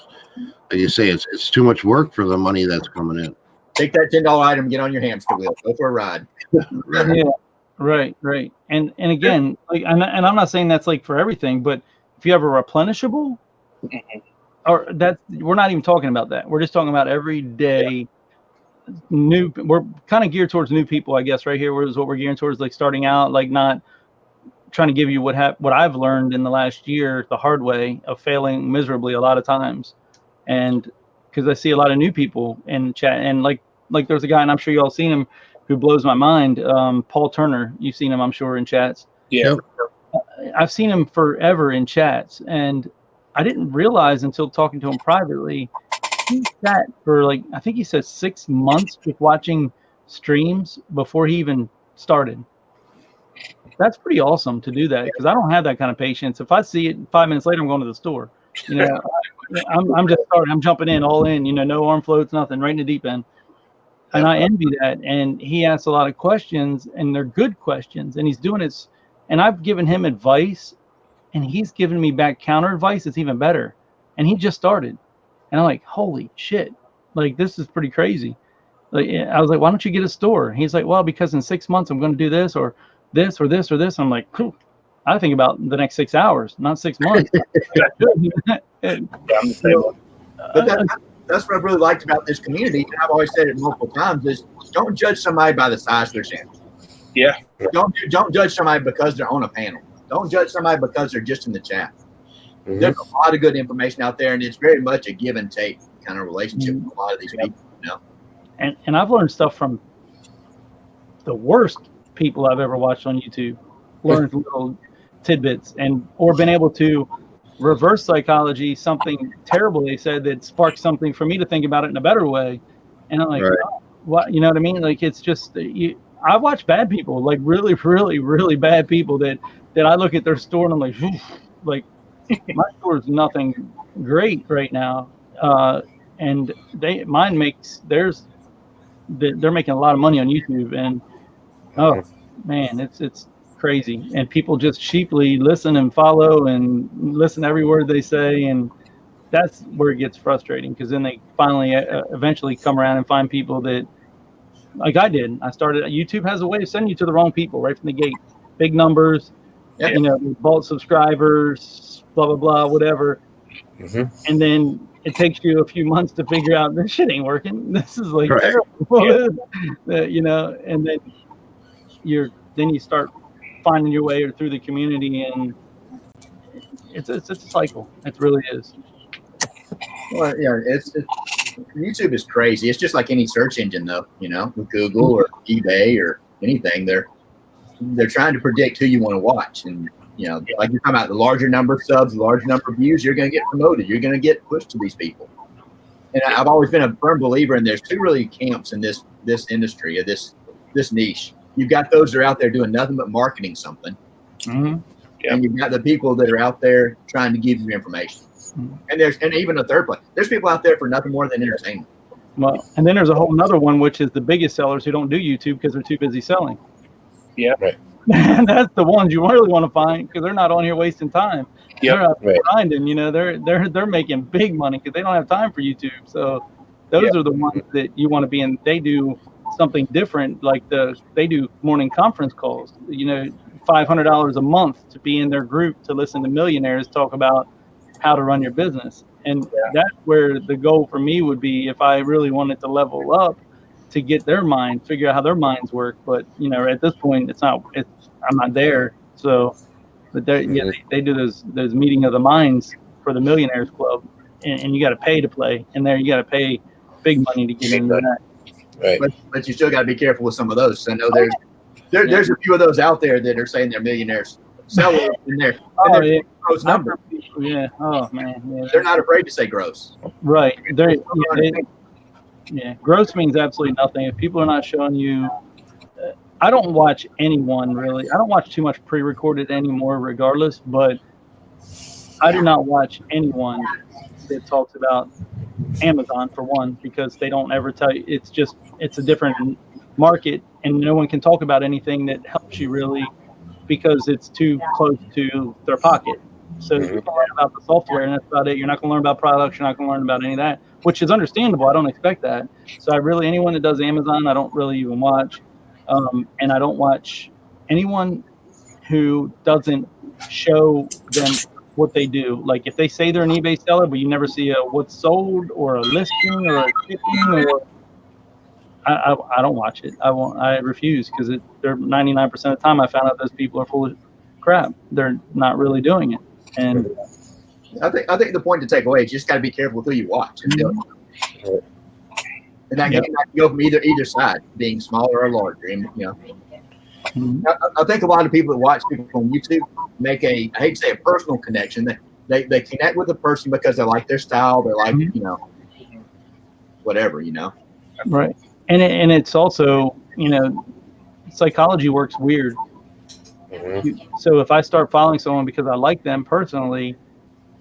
like you say, it's too much work for the money that's coming in. Take that $10 item, get on your hamster wheel, go for a ride. Yeah. Right. And again, and I'm not saying that's like for everything, but if you have a replenishable, or we're not even talking about that. We're just talking about everyday new. We're kind of geared towards new people, I guess. Right here is what we're gearing towards, like starting out, like not trying to give you what I've learned in the last year the hard way of failing miserably a lot of times, and because I see a lot of new people in chat, and like there's a guy, and I'm sure you all seen him, who blows my mind. Paul Turner, you've seen him, I'm sure, in chats. Yeah. I've seen him forever in chats, and I didn't realize until talking to him privately, he sat for like, I think he said 6 months just watching streams before he even started. That's pretty awesome to do that, because I don't have that kind of patience. If I see it 5 minutes later, I'm going to the store. You know, I'm just starting. I'm jumping in, all in. You know, no arm floats, nothing, right in the deep end. And I envy that. And he asks a lot of questions, and they're good questions. And he's doing it. And I've given him advice, and he's given me back counter advice that's even better. And he just started. And I'm like, holy shit. Like, this is pretty crazy. Like, I was like, why don't you get a store? He's like, well, because in 6 months I'm going to do this or this or this or this. I'm like, cool. I think about the next 6 hours, not 6 months. But that's what I really liked about this community, and I've always said it multiple times, is don't judge somebody by the size of their channel. Yeah. Don't judge somebody because they're on a panel. Don't judge somebody because they're just in the chat. Mm-hmm. There's a lot of good information out there, and it's very much a give and take kind of relationship with a lot of these people. You know? And I've learned stuff from the worst people I've ever watched on YouTube. Learned little tidbits or been able to reverse psychology something terrible they said that sparked something for me to think about it in a better way. And I'm like, right. Oh, what, you know what I mean? Like, it's just I watch bad people, like really, really, really bad people that I look at their store and I'm like, like my store is nothing great right now, and mine makes they're making a lot of money on YouTube, and oh man, it's crazy. And people just cheaply listen and follow and listen to every word they say, and that's where it gets frustrating, because then they finally eventually come around and find people that, like I did. YouTube has a way of sending you to the wrong people right from the gate. Big numbers, you know, bulk subscribers, blah blah blah, whatever. And then it takes you a few months to figure out this shit ain't working. This is like terrible. You know, and then you start finding your way through the community, and it's a cycle. It really is. Well, yeah, it's YouTube is crazy. It's just like any search engine, though. You know, with Google or eBay or anything, they're trying to predict who you want to watch, and you know, like you're talking about, the larger number of subs, the larger number of views, you're going to get promoted. You're going to get pushed to these people. And I've always been a firm believer, and there's two really camps in this industry, or this niche. You've got those that are out there doing nothing but marketing something. And you've got the people that are out there trying to give you information. And even a third place. There's people out there for nothing more than entertainment. Well, and then there's a whole nother one, which is the biggest sellers who don't do YouTube because they're too busy selling. Yeah. Right. And that's the ones you really want to find, because they're not on here wasting time. They're out there grinding, you know, they're making big money because they don't have time for YouTube. So those are the ones that you want to be in. They do something different, like they do morning conference calls, you know, $500 a month to be in their group to listen to millionaires talk about how to run your business. And that's where the goal for me would be, if I really wanted to level up, to get their mind, figure out how their minds work. But you know, at this point, I'm not there. So, but they do those meeting of the minds for the Millionaires Club, and you got to pay to play in there. You got to pay big money to get into that. Right. But you still got to be careful with some of those. I know there's a few of those out there that are saying they're millionaires sellers in there. Gross number. Yeah. Oh man. Yeah, they're not afraid to say gross. Right. Gross means absolutely nothing. If people are not showing you, I don't watch anyone really. I don't watch too much pre-recorded anymore, regardless. But I do not watch anyone that talks about Amazon, for one, because they don't ever tell you. It's a different market, and no one can talk about anything that helps you really, because it's too close to their pocket. So you can learn about the software, and that's about it. You're not going to learn about products. You're not going to learn about any of that, which is understandable. I don't expect that. So anyone that does Amazon, I don't really even watch. And I don't watch anyone who doesn't show them what they do. Like if they say they're an eBay seller, but you never see what's sold or a listing or a shipping, or I don't watch it. I refuse, because they're 99% of the time I found out those people are full of crap. They're not really doing it. And I think the point to take away is you just got to be careful with who you watch. And that can go from either side, being smaller or larger. And, you know, I think a lot of people that watch people on YouTube, make I hate to say a personal connection. They connect with the person because they like their style. They like, whatever, Right. And it's also, psychology works weird. So if I start following someone because I like them personally,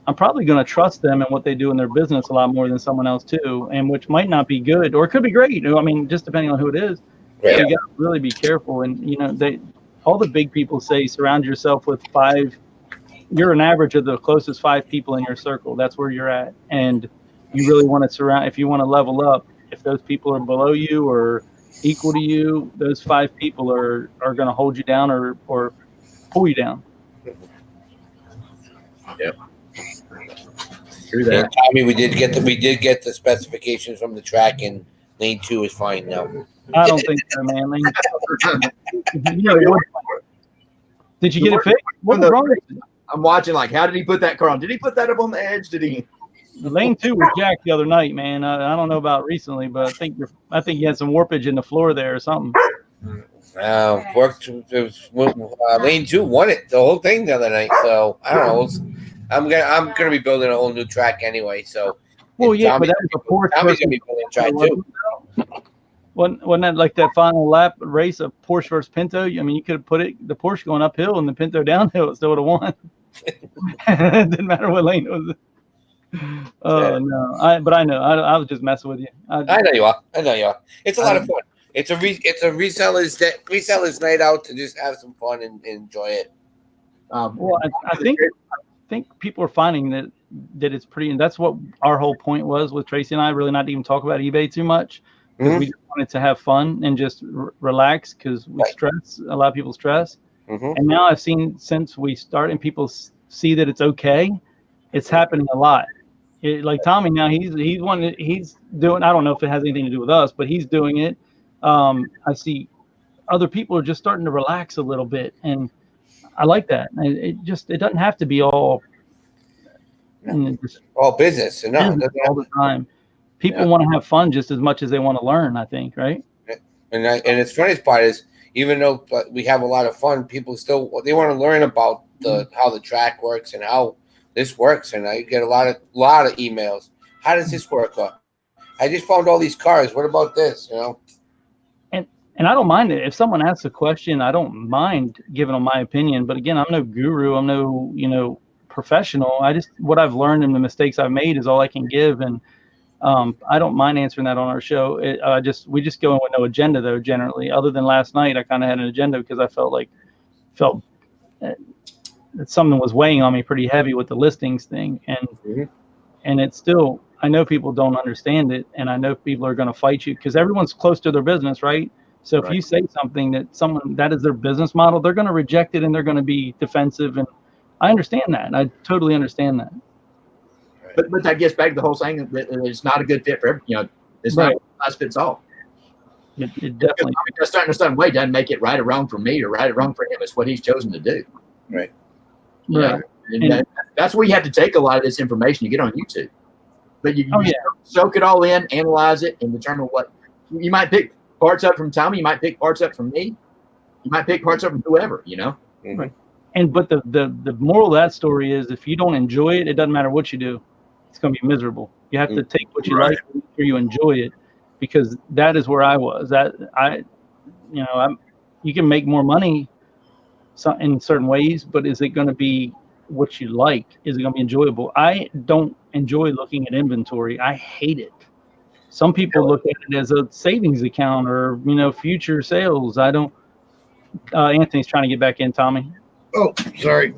I'm probably going to trust them and what they do in their business a lot more than someone else too, and which might not be good, or it could be great. I mean, just depending on who it is. Right. You got to really be careful. And all the big people say surround yourself with 5. You're an average of the closest 5 people in your circle. That's where you're at, and you really want to surround. If you want to level up, if those people are below you or equal to you, those 5 people are going to hold you down or pull you down. Yep. True that. Yeah, Tommy, we did get the specifications from the track, and lane 2 is fine now. I don't think so, man. Did you get it fixed? What was wrong with it? I'm watching, like, how did he put that car on? Did he put that up on the edge? Did he? The lane 2 was jacked the other night, man. I don't know about recently, but I think you had some warpage in the floor there or something. Worked. Lane 2 won it the whole thing the other night. So I don't know. I'm gonna be building a whole new track anyway. So well, yeah, but that was a Porsche. Tommy's gonna be building a track too. Wasn't that like that final lap race of Porsche versus Pinto? I mean, you could have put the Porsche going uphill and the Pinto downhill. It still would have won. It didn't matter what lane it was. Oh no! But I know. I was just messing with you. I know you are. It's a lot of fun. It's a reseller's night out to just have some fun and enjoy it. Well, I think people are finding that it's pretty, and that's what our whole point was with Tracy and I. Really, not to even talk about eBay too much. Mm-hmm. We just wanted to have fun and just relax because we stress. A lot of people stress. Mm-hmm. And now I've seen since we started, and people see that it's okay. It's happening a lot. Like Tommy now, he's doing. I don't know if it has anything to do with us, but he's doing it. I see other people are just starting to relax a little bit, and I like that. It doesn't have to be all business and all the time. People want to have fun just as much as they want to learn, I think, right? And it's funniest part is, even though we have a lot of fun, people still they want to learn about how the track works and how this works. And I get a lot of emails. How does this work? I just found all these cars. What about this? And I don't mind it. If someone asks a question, I don't mind giving them my opinion. But again, I'm no guru. I'm no professional. What I've learned and the mistakes I've made is all I can give. And I don't mind answering that on our show. We just go in with no agenda though. Generally, other than last night, I kind of had an agenda because I felt that something was weighing on me pretty heavy with the listings thing. And it's still, I know people don't understand it, and I know people are going to fight you because everyone's close to their business, right? So if you say something that is their business model, they're going to reject it and they're going to be defensive. And I understand that. I totally understand that. But that gets back to the whole saying that it's not a good fit for everyone. It's not one fits all. It definitely. Just starting a certain way doesn't make it right or wrong for me or right or wrong for him. It's what he's chosen to do. Right. Yeah. And that's where you have to take a lot of this information you get on YouTube. But you soak it all in, analyze it, and determine what you might pick parts up from Tommy. You might pick parts up from me. You might pick parts up from whoever. Mm-hmm. Right. But the moral of that story is, if you don't enjoy it, it doesn't matter what you do. It's going to be miserable. You have to take what you like, make sure you enjoy it, because that is where I was. You can make more money in certain ways, but is it going to be what you like? Is it going to be enjoyable? I don't enjoy looking at inventory. I hate it. Some people look at it as a savings account or future sales. I don't. Anthony's trying to get back in, Tommy. Oh, sorry.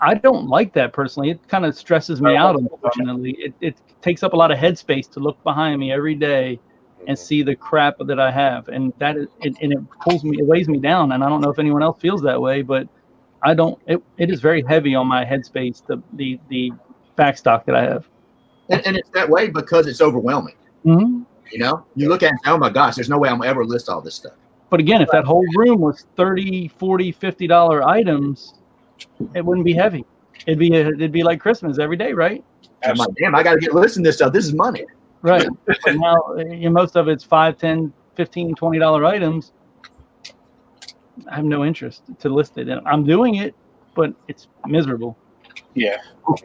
I don't like that personally. It kind of stresses me out, unfortunately. It takes up a lot of headspace to look behind me every day and see the crap that I have. And it weighs me down. And I don't know if anyone else feels that way, but I don't. It is very heavy on my headspace, the back stock that I have. And it's that way because it's overwhelming. Mm-hmm. You look at it and say, oh my gosh, there's no way I'm ever list all this stuff. But again, if that whole room was $30, $40, $50 items, it wouldn't be heavy. It'd be like Christmas every day, right? I'm like, damn, I got to get listing this stuff. This is money. Right. But now most of it's $5, $10, $15, $20 items. I have no interest to list it. And I'm doing it but it's miserable. Yeah.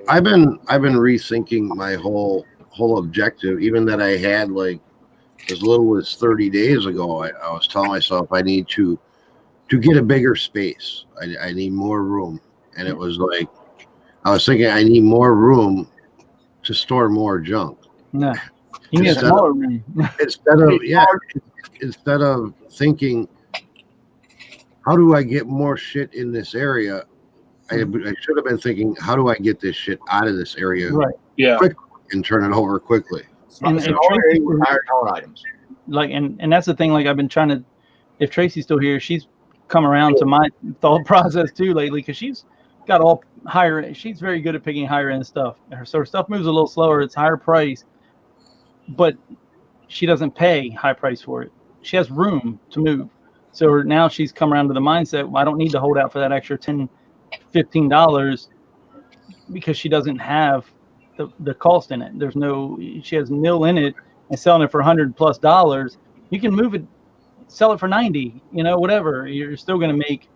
I've been rethinking my whole objective, even that I had like as little as 30 days ago. I was telling myself I need to get a bigger space. I need more room. And it was like, I was thinking I need more room to store more junk. No, you need a smaller room. Instead of thinking, how do I get more shit in this area? I should have been thinking, how do I get this shit out of this area quickly and turn it over quickly? And higher items. Like, and that's the thing. Like, I've been trying to. If Tracy's still here, she's come around to my thought process too lately, because she's got all higher. She's very good at picking higher end stuff. So her stuff moves a little slower. It's higher price, but she doesn't pay high price for it. She has room to move. So now she's come around to the mindset, well, I don't need to hold out for that extra $10, $15 because she doesn't have the cost in it. She has nil in it, and selling it for $100+. You can move it, sell it for 90, whatever. You're still going to make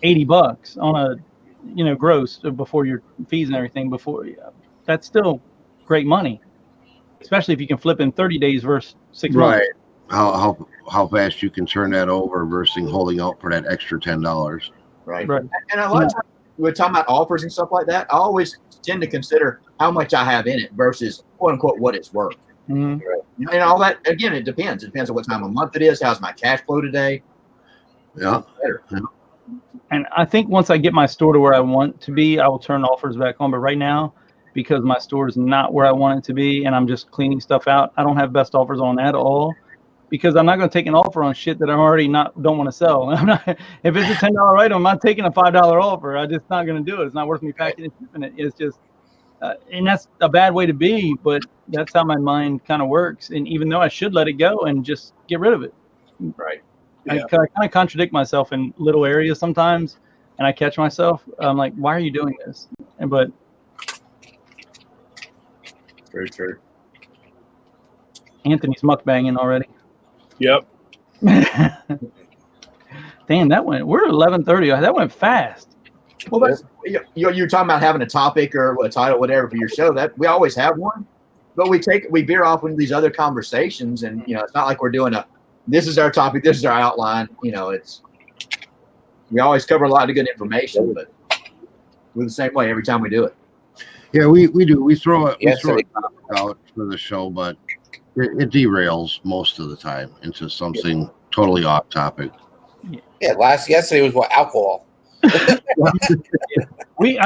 $80 on a, gross before your fees and everything. That's still great money, especially if you can flip in 30 days versus 6 months. How fast you can turn that over versus holding out for that extra $10. Right. And a lot of times we're talking about offers and stuff like that. I always tend to consider how much I have in it versus quote unquote what it's worth. Mm-hmm. Right. And all that, again, it depends. It depends on what time of month it is. How's my cash flow today? Yeah. And I think once I get my store to where I want to be, I will turn offers back on. But right now, because my store is not where I want it to be and I'm just cleaning stuff out, I don't have best offers on at all. Because I'm not going to take an offer on shit that I already don't want to sell. If it's a $10 item, I'm not taking a $5 offer. I'm just not going to do it. It's not worth me packing and shipping it. It's just, and that's a bad way to be, but that's how my mind kind of works. And even though I should let it go and just get rid of it. Right. I kind of contradict myself in little areas sometimes, and I catch myself. I'm like, why are you doing this? But very true. Anthony's mukbanging already. Yep. Damn, we're at 11:30. That went fast. Well, that's, you're talking about having a topic or a title, whatever, for your show. That we always have one, but we veer off into these other conversations, and it's not like we're doing this is our topic, this is our outline. We always cover a lot of good information, but we're the same way every time we do it. Yeah, we do. We throw a topic out for the show, but it derails most of the time into something totally off topic. Yeah, yesterday was alcohol. I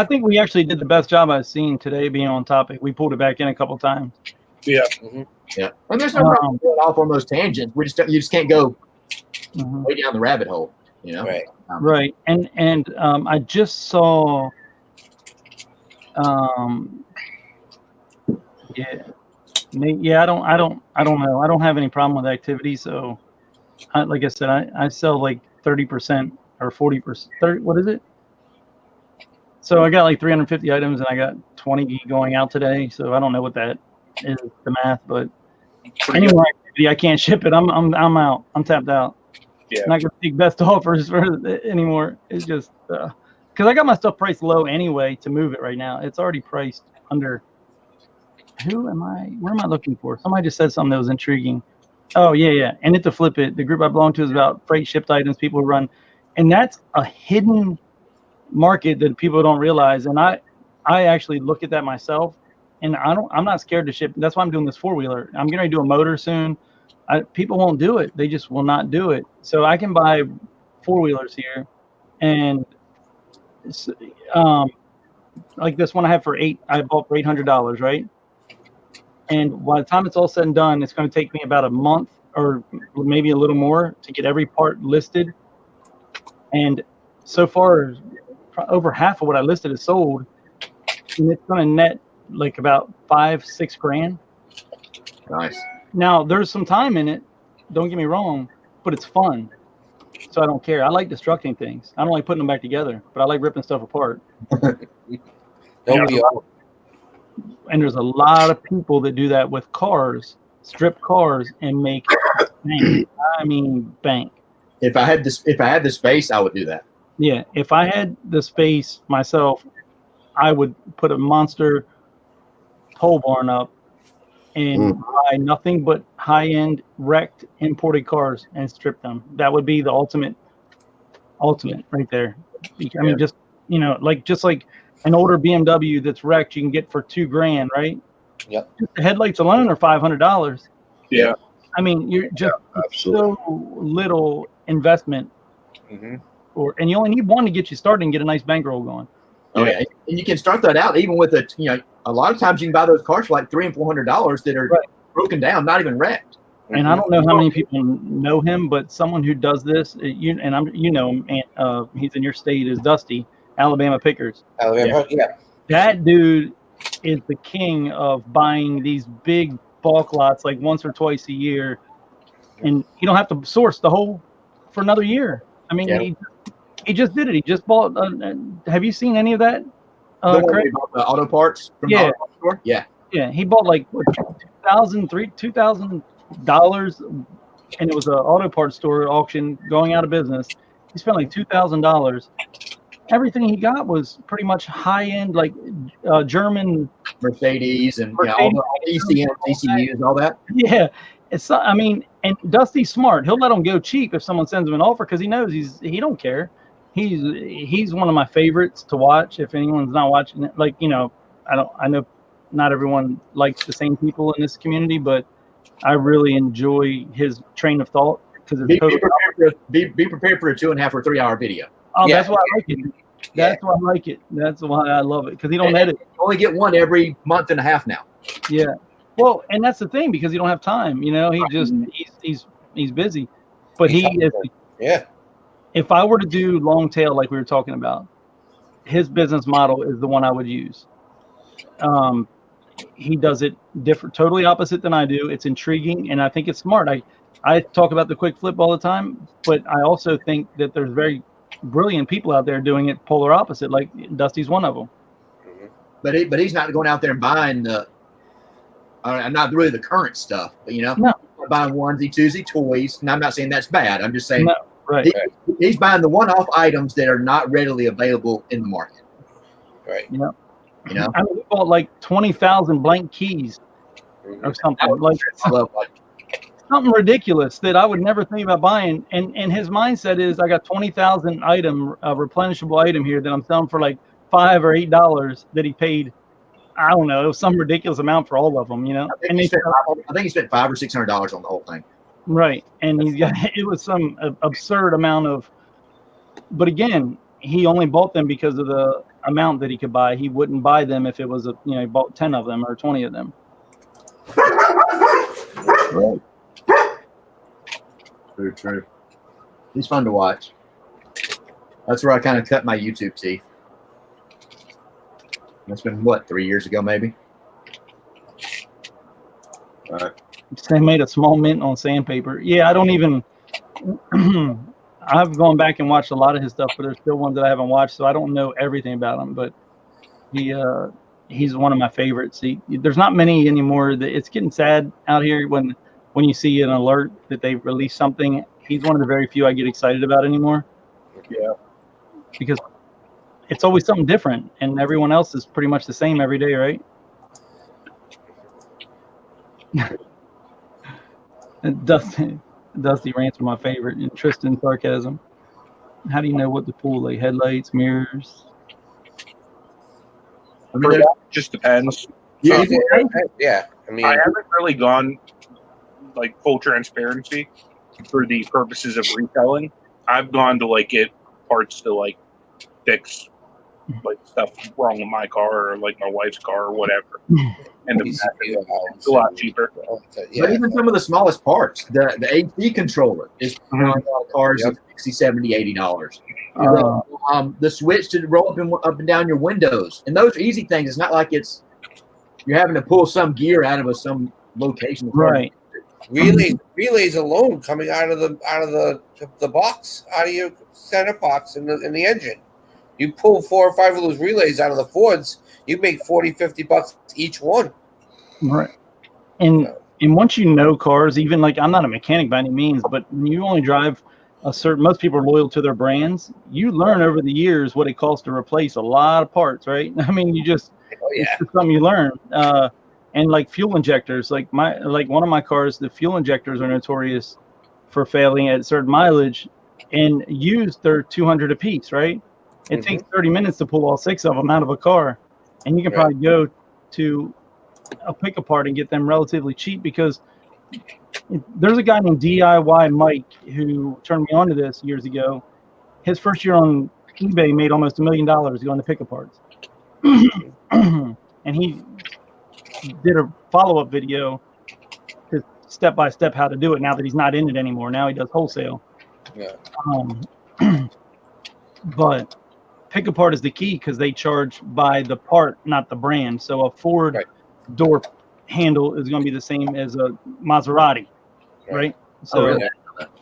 think we actually did the best job I've seen today being on topic. We pulled it back in a couple times. Yeah. Mm-hmm. Yeah. And there's no problem going off on those tangents. You just can't go way down the rabbit hole, Right. Right. And I just saw I don't know. I don't have any problem with activity. So like I said, I sell like 30% or 40%. What is it? So I got like 350 items and I got 20 going out today. So I don't know what that is, the math, but any more activity, I can't ship it. I'm out. I'm tapped out. Yeah. I'm not gonna take best offers for anymore. It's just because I got my stuff priced low anyway to move it right now. It's already priced under. Where am I looking for? Somebody just said something that was intriguing. Oh, yeah. And to flip it, the group I belong to is about freight shipped items people who run. And that's a hidden market that people don't realize. And I actually look at that myself. And I'm not scared to ship. That's why I'm doing this 4-wheeler. I'm going to do a motor soon. People won't do it. They just will not do it. So I can buy 4-wheelers here. And like this one I have I bought for $800, right? And by the time it's all said and done, it's going to take me about a month or maybe a little more to get every part listed. And so far, over half of what I listed is sold. And it's going to net like about $5-6 grand. Nice. Now, there's some time in it. Don't get me wrong, but it's fun. So I don't care. I like destructing things. I don't like putting them back together, but I like ripping stuff apart. And there's a lot of people that do that with cars, strip cars, and make bank. I mean, bank. If I had the space, I would do that. Yeah, if I had the space myself, I would put a monster pole barn up and buy nothing but high-end wrecked imported cars and strip them. That would be the ultimate right there. I mean, just just like an older BMW that's wrecked, you can get for $2,000, right? Yep. Just the headlights alone are $500. Yeah. I mean, you're just so little investment, and you only need one to get you started and get a nice bankroll going. Oh yeah, and you can start that out even with a lot of times you can buy those cars for like $300 and $400 that are broken down, not even wrecked. And I don't know how many people know him, but someone who does this, him, and he's in your state, is Dusty, Alabama Pickers. Alabama, That dude is the king of buying these big bulk lots like once or twice a year, and you don't have to source the whole for another year. I mean, he just did it. He just bought. Have you seen any of that? The one where he bought the auto parts from the auto parts store? Yeah. Yeah, he bought like $2,000, and it was an auto parts store auction going out of business. He spent like $2,000. Everything he got was pretty much high end, like German Mercedes and all the ECMs, ECUs, all that. Yeah, I mean, and Dusty's smart. He'll let them go cheap if someone sends him an offer because he knows he don't care. He's one of my favorites to watch. If anyone's not watching it, I know not everyone likes the same people in this community, but I really enjoy his train of thought because it's be prepared for a 2.5 or 3 hour video. Oh, that's why I like it. That's why I like it. That's why I love it because he don't edit. You only get one every month and a half now. Yeah. Well, and that's the thing because he don't have time. He just he's busy, but he is. Yeah. If I were to do long tail like we were talking about, his business model is the one I would use. He does it different, totally opposite than I do. It's intriguing, and I think it's smart. I talk about the quick flip all the time, but I also think that there's very brilliant people out there doing it polar opposite. Like Dusty's one of them. But he's not going out there and buying I'm not really the current stuff, but buying onesie, twosie toys. And I'm not saying that's bad. I'm just saying he's buying the one-off items that are not readily available in the market. Right. Yeah. I mean, we bought like 20,000 blank keys or something something ridiculous that I would never think about buying. And his mindset is, I got 20,000 item, replenishable item here that I'm selling for like $5 or $8 that he paid. I don't know, some ridiculous amount for all of them, I think he spent $500 or $600 on the whole thing. Right, and it was some absurd amount of. But again, he only bought them because of the amount that he could buy. He wouldn't buy them if it was he bought 10 of them or 20 of them. Right. Very true. He's fun to watch. That's where I kind of cut my YouTube teeth. That's been 3 years ago, maybe. All right. They made a small mint on sandpaper. Yeah, I don't even. I've gone back and watched a lot of his stuff, but there's still ones that I haven't watched, so I don't know everything about him. But he's one of my favorites. There's not many anymore. It's getting sad out here when you see an alert that they release something. He's one of the very few I get excited about anymore. Yeah, because it's always something different, and everyone else is pretty much the same every day, right? Dusty rants are my favorite. And Tristan sarcasm. How do you know what to pull? Like headlights, mirrors? I mean, it just depends. Yeah. I mean, I haven't really gone like full transparency for the purposes of reselling. I've gone to get parts to fix stuff wrong with my car or my wife's car or whatever. And it's a lot cheaper. But even some of the smallest parts, the AC controller is on a lot of cars of $60, $70, $80. The switch to roll up and down your windows, and those are easy things. It's not like you're having to pull some gear out of some location. Right. Relays alone coming out of the box, out of your center box in the engine. You pull 4 or 5 of those relays out of the Fords, you make $40-$50 each one. Right. And once you know cars, even I'm not a mechanic by any means, but when you only drive most people are loyal to their brands. You learn over the years what it costs to replace a lot of parts, right? I mean, it's just something you learn. And like fuel injectors, like one of my cars, the fuel injectors are notorious for failing at certain mileage, and used they're 200 a piece, right? It takes 30 minutes to pull all 6 of them out of a car, and you can probably go to a pick apart and get them relatively cheap, because there's a guy named DIY Mike who turned me on to this years ago. His first year on eBay made almost $1 million going to pick aparts. And he did a follow-up video, step by step how to do it, now that he's not in it anymore. Now he does wholesale. But pick apart is the key, because they charge by the part, not the brand. So a Ford door handle is going to be the same as a Maserati, right? So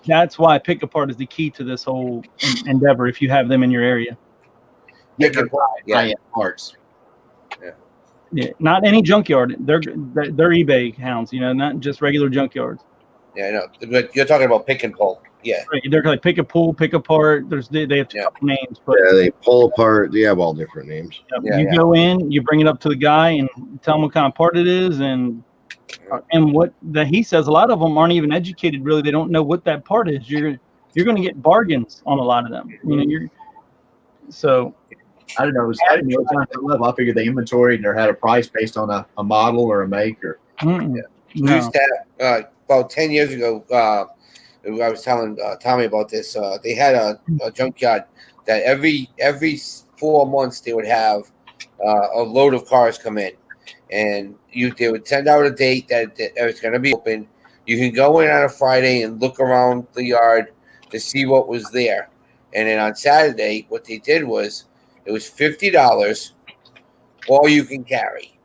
that's why pick apart is the key to this whole endeavor, if you have them in your area. Parts. Yeah, not any junkyard. They're eBay hounds, not just regular junkyards. Yeah, I know. But you're talking about pick and pull. Yeah. Right. They're like pick and pull, pick apart. They have a couple names, but they pull apart. They have all different names. You go in, you bring it up to the guy, and tell him what kind of part it is, and what that he says. A lot of them aren't even educated. Really, they don't know what that part is. You're going to get bargains on a lot of them. So. I don't know. I didn't know what kind of level. I figured they inventoried or had a price based on a model or a make. Or we used to about 10 years ago. I was telling Tommy about this. They had a junkyard that every 4 months they would have a load of cars come in, and they would send out a date that it's going to be open. You can go in on a Friday and look around the yard to see what was there, and then on Saturday, what they did was. It was $50, all you can carry.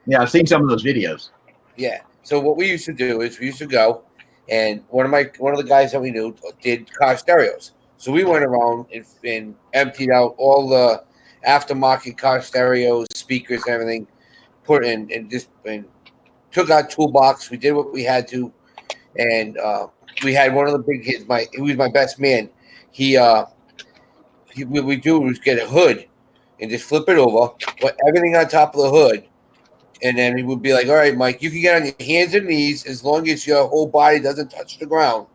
Yeah, I've seen some of those videos. Yeah. So what we used to do is we used to go, and one of the guys that we knew did car stereos. So we went around and emptied out all the aftermarket car stereos, speakers, and everything. Put in and took our toolbox. We did what we had to, and we had one of the big kids. He was my best man. What we do is get a hood and just flip it over, put everything on top of the hood, and then he would be like, all right, Mike, you can get on your hands and knees as long as your whole body doesn't touch the ground.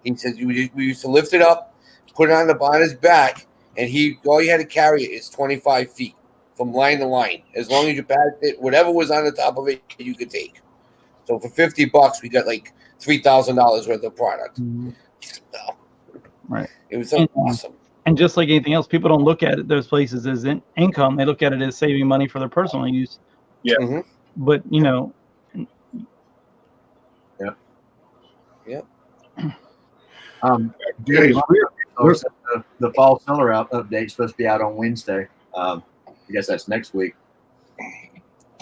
He says we used to lift it up, put it on his back, and all you had to carry it is 25 feet from line to line. As long as you passed it, whatever was on the top of it, you could take. So for $50, we got like $3,000 worth of product. So, right. It was so awesome. And just like anything else, people don't look at those places as income. They look at it as saving money for their personal use. Yeah. Mm-hmm. But, Yeah. Jerry, the fall seller update is supposed to be out on Wednesday. I guess that's next week.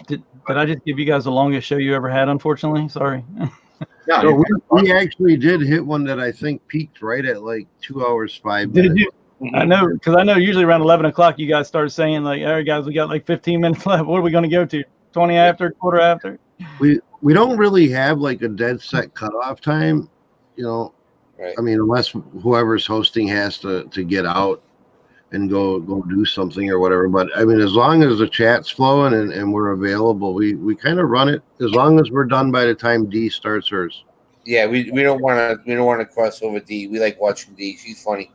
Did I just give you guys the longest show you ever had, unfortunately? Sorry. No, we actually did hit one that I think peaked right at like 2 hours, 5 minutes. Did you? I know, because I know usually around 11 o'clock you guys start saying like, all right, guys, we got like 15 minutes left. What are we going to go to? 20 after, quarter after? We don't really have like a dead set cutoff time, Right. I mean, unless whoever's hosting has to get out and go do something or whatever. But I mean, as long as the chat's flowing and we're available, we kind of run it as long as we're done by the time D starts hers. Yeah, we don't want to cross over D. We like watching D. She's funny.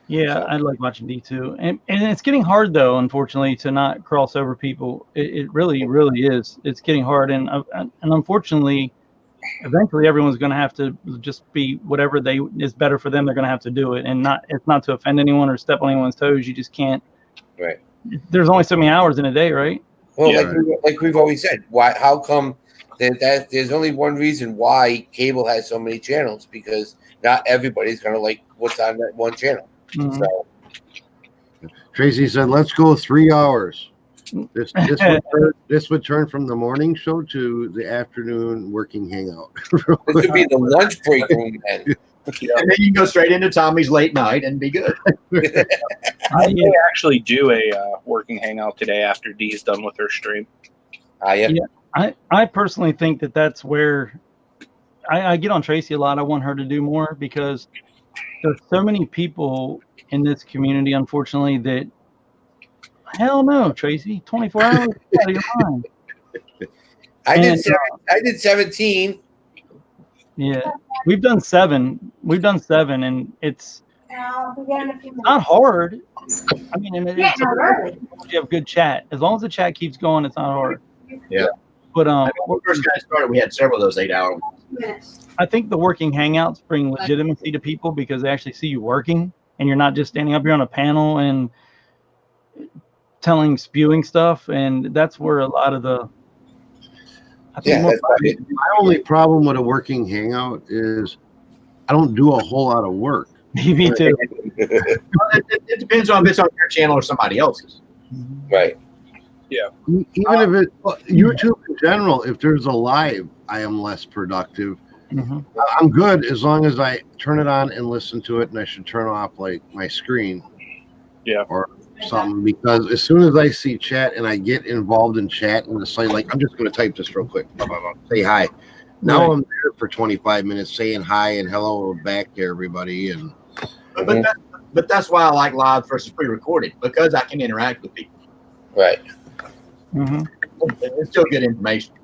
Yeah, I like watching D too, and it's getting hard though, unfortunately, to not cross over people. It really, really is. It's getting hard, and unfortunately, eventually everyone's going to have to just be whatever is better for them. They're going to have to do it, and it's not to offend anyone or step on anyone's toes. You just can't. Right. There's only so many hours in a day, right? Well, like we've always said, why? How come that there's only one reason why cable has so many channels, because not everybody's going to like what's on that one channel. Mm-hmm. So Tracy said, "Let's go 3 hours." This would turn from the morning show to the afternoon working hangout. this would be the lunch break room then. And then you can go straight into Tommy's late night and be good. I may actually do a working hangout today after Dee's done with her stream. Yeah. I personally think that's where I get on Tracy a lot. I want her to do more because there's so many people in this community, unfortunately, that hell no, Tracy, 24 hours out of your mind. I did 17. Yeah, we've done 7. We've done 7, and it's not hard. I mean, and it's you have good chat. As long as the chat keeps going, it's not hard. Yeah. But when we first got started, we had several of those 8-hour. I think the working hangouts bring legitimacy to people because they actually see you working, and you're not just standing up here on a panel and spewing stuff. And that's where a lot of the my only problem with a working hangout is I don't do a whole lot of work. Me too. It depends on if it's on your channel or somebody else's. Right. Yeah. Even if YouTube in general, if there's a live, I am less productive. Mm-hmm. I'm good as long as I turn it on and listen to it, and I should turn off like my screen. Yeah. Or something, because as soon as I see chat and I get involved in chat and it's like I'm just going to type this real quick, say hi. Now Right. I'm there for 25 minutes saying hi and hello back to everybody, and But that's why I like live versus pre-recorded, because I can interact with people. Right. Mm-hmm. It's still good information.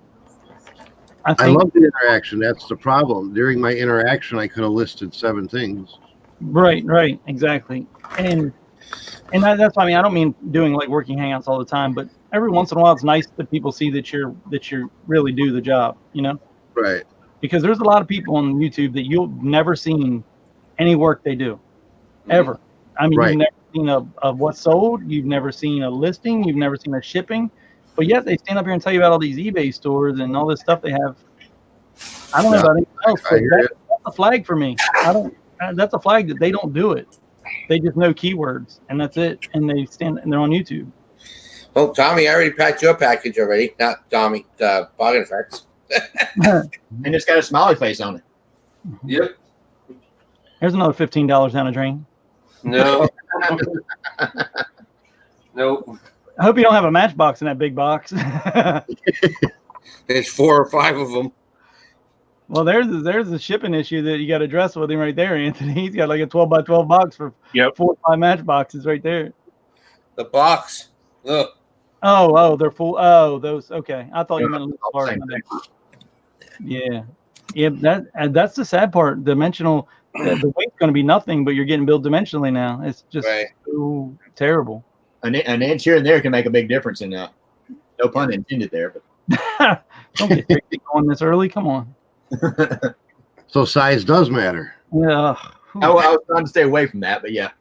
I love the interaction. That's the problem. During my interaction, I could have listed 7 things. Right, exactly. And that's why I don't mean doing like working hangouts all the time, but every once in a while it's nice that people see that you really do the job, Right. Because there's a lot of people on YouTube that you'll never seen any work they do ever. I mean, Right. You've never seen a what's sold, you've never seen a listing, you've never seen a shipping, but yet they stand up here and tell you about all these eBay stores and all this stuff they have. I don't know about anything else, but that's a flag for me. That's a flag that they don't do it. They just know keywords and that's it. And they're on YouTube. Well, Tommy, I already packed your package already. Not Tommy, Bargain Effects. And it's got a smiley face on it. Yep. There's another $15 down the drain. No. Nope. I hope you don't have a matchbox in that big box. There's 4 or 5 of them. Well, there's a shipping issue that you got to address with him right there, Anthony. He's got like a 12 by 12 box for 4 or 5 matchboxes right there. The box. Look. Oh, they're full. Oh, those. Okay, I thought you meant a little part. Yeah. That's the sad part. Dimensional. The weight's going to be nothing, but you're getting billed dimensionally now. It's just so terrible. An inch here and there can make a big difference in no pun intended there. But Don't get crazy going this early. Come on. So size does matter. Yeah. I was trying to stay away from that, but yeah.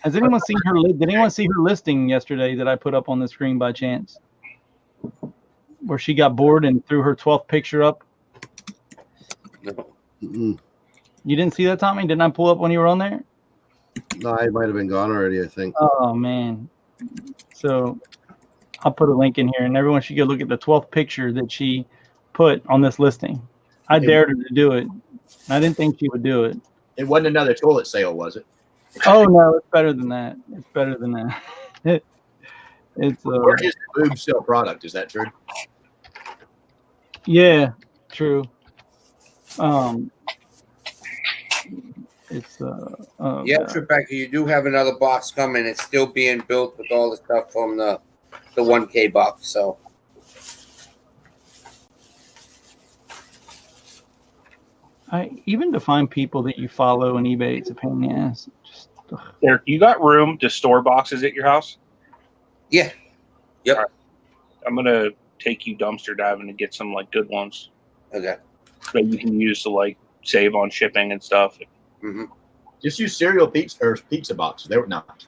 Has anyone seen her? Did anyone see her listing yesterday that I put up on the screen by chance? Where she got bored and threw her 12th picture up. No. Mm-mm. You didn't see that, Tommy? Didn't I pull up when you were on there? No, I might have been gone already, I think. Oh man. So I'll put a link in here and everyone should go look at the 12th picture that she put on this listing. I dared her to do it. I didn't think she would do it. It wasn't another toilet sale, was it? Oh no, it's better than that. It's better than that. It's Where is the boob sale product? Is that true? Yeah, true. It's Yeah, Rebecca, you do have another box coming. It's still being built with all the stuff from the 1K box. So even to find people that you follow on eBay, it's a pain in the ass. Just Eric, you got room to store boxes at your house? yeah, yep. Right. I'm gonna take you dumpster diving to get some like good ones Okay. that you can use to like save on shipping and stuff. Mm-hmm. Just use cereal pizza boxes. They were not.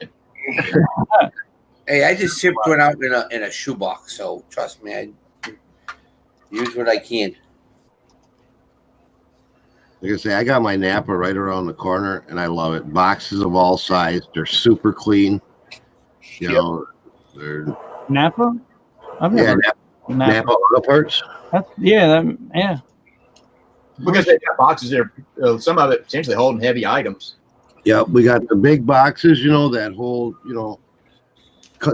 Hey, I just shipped one out in a shoebox, so trust me, I use what I can. Like I say, I got my Napa right around the corner, and I love it. Boxes of all sizes. They're super clean. You know, they're Napa? I've never Napa Auto Parts. Yeah. Because they've got boxes there. Some of it potentially holding heavy items. Yeah, we got the big boxes, that hold,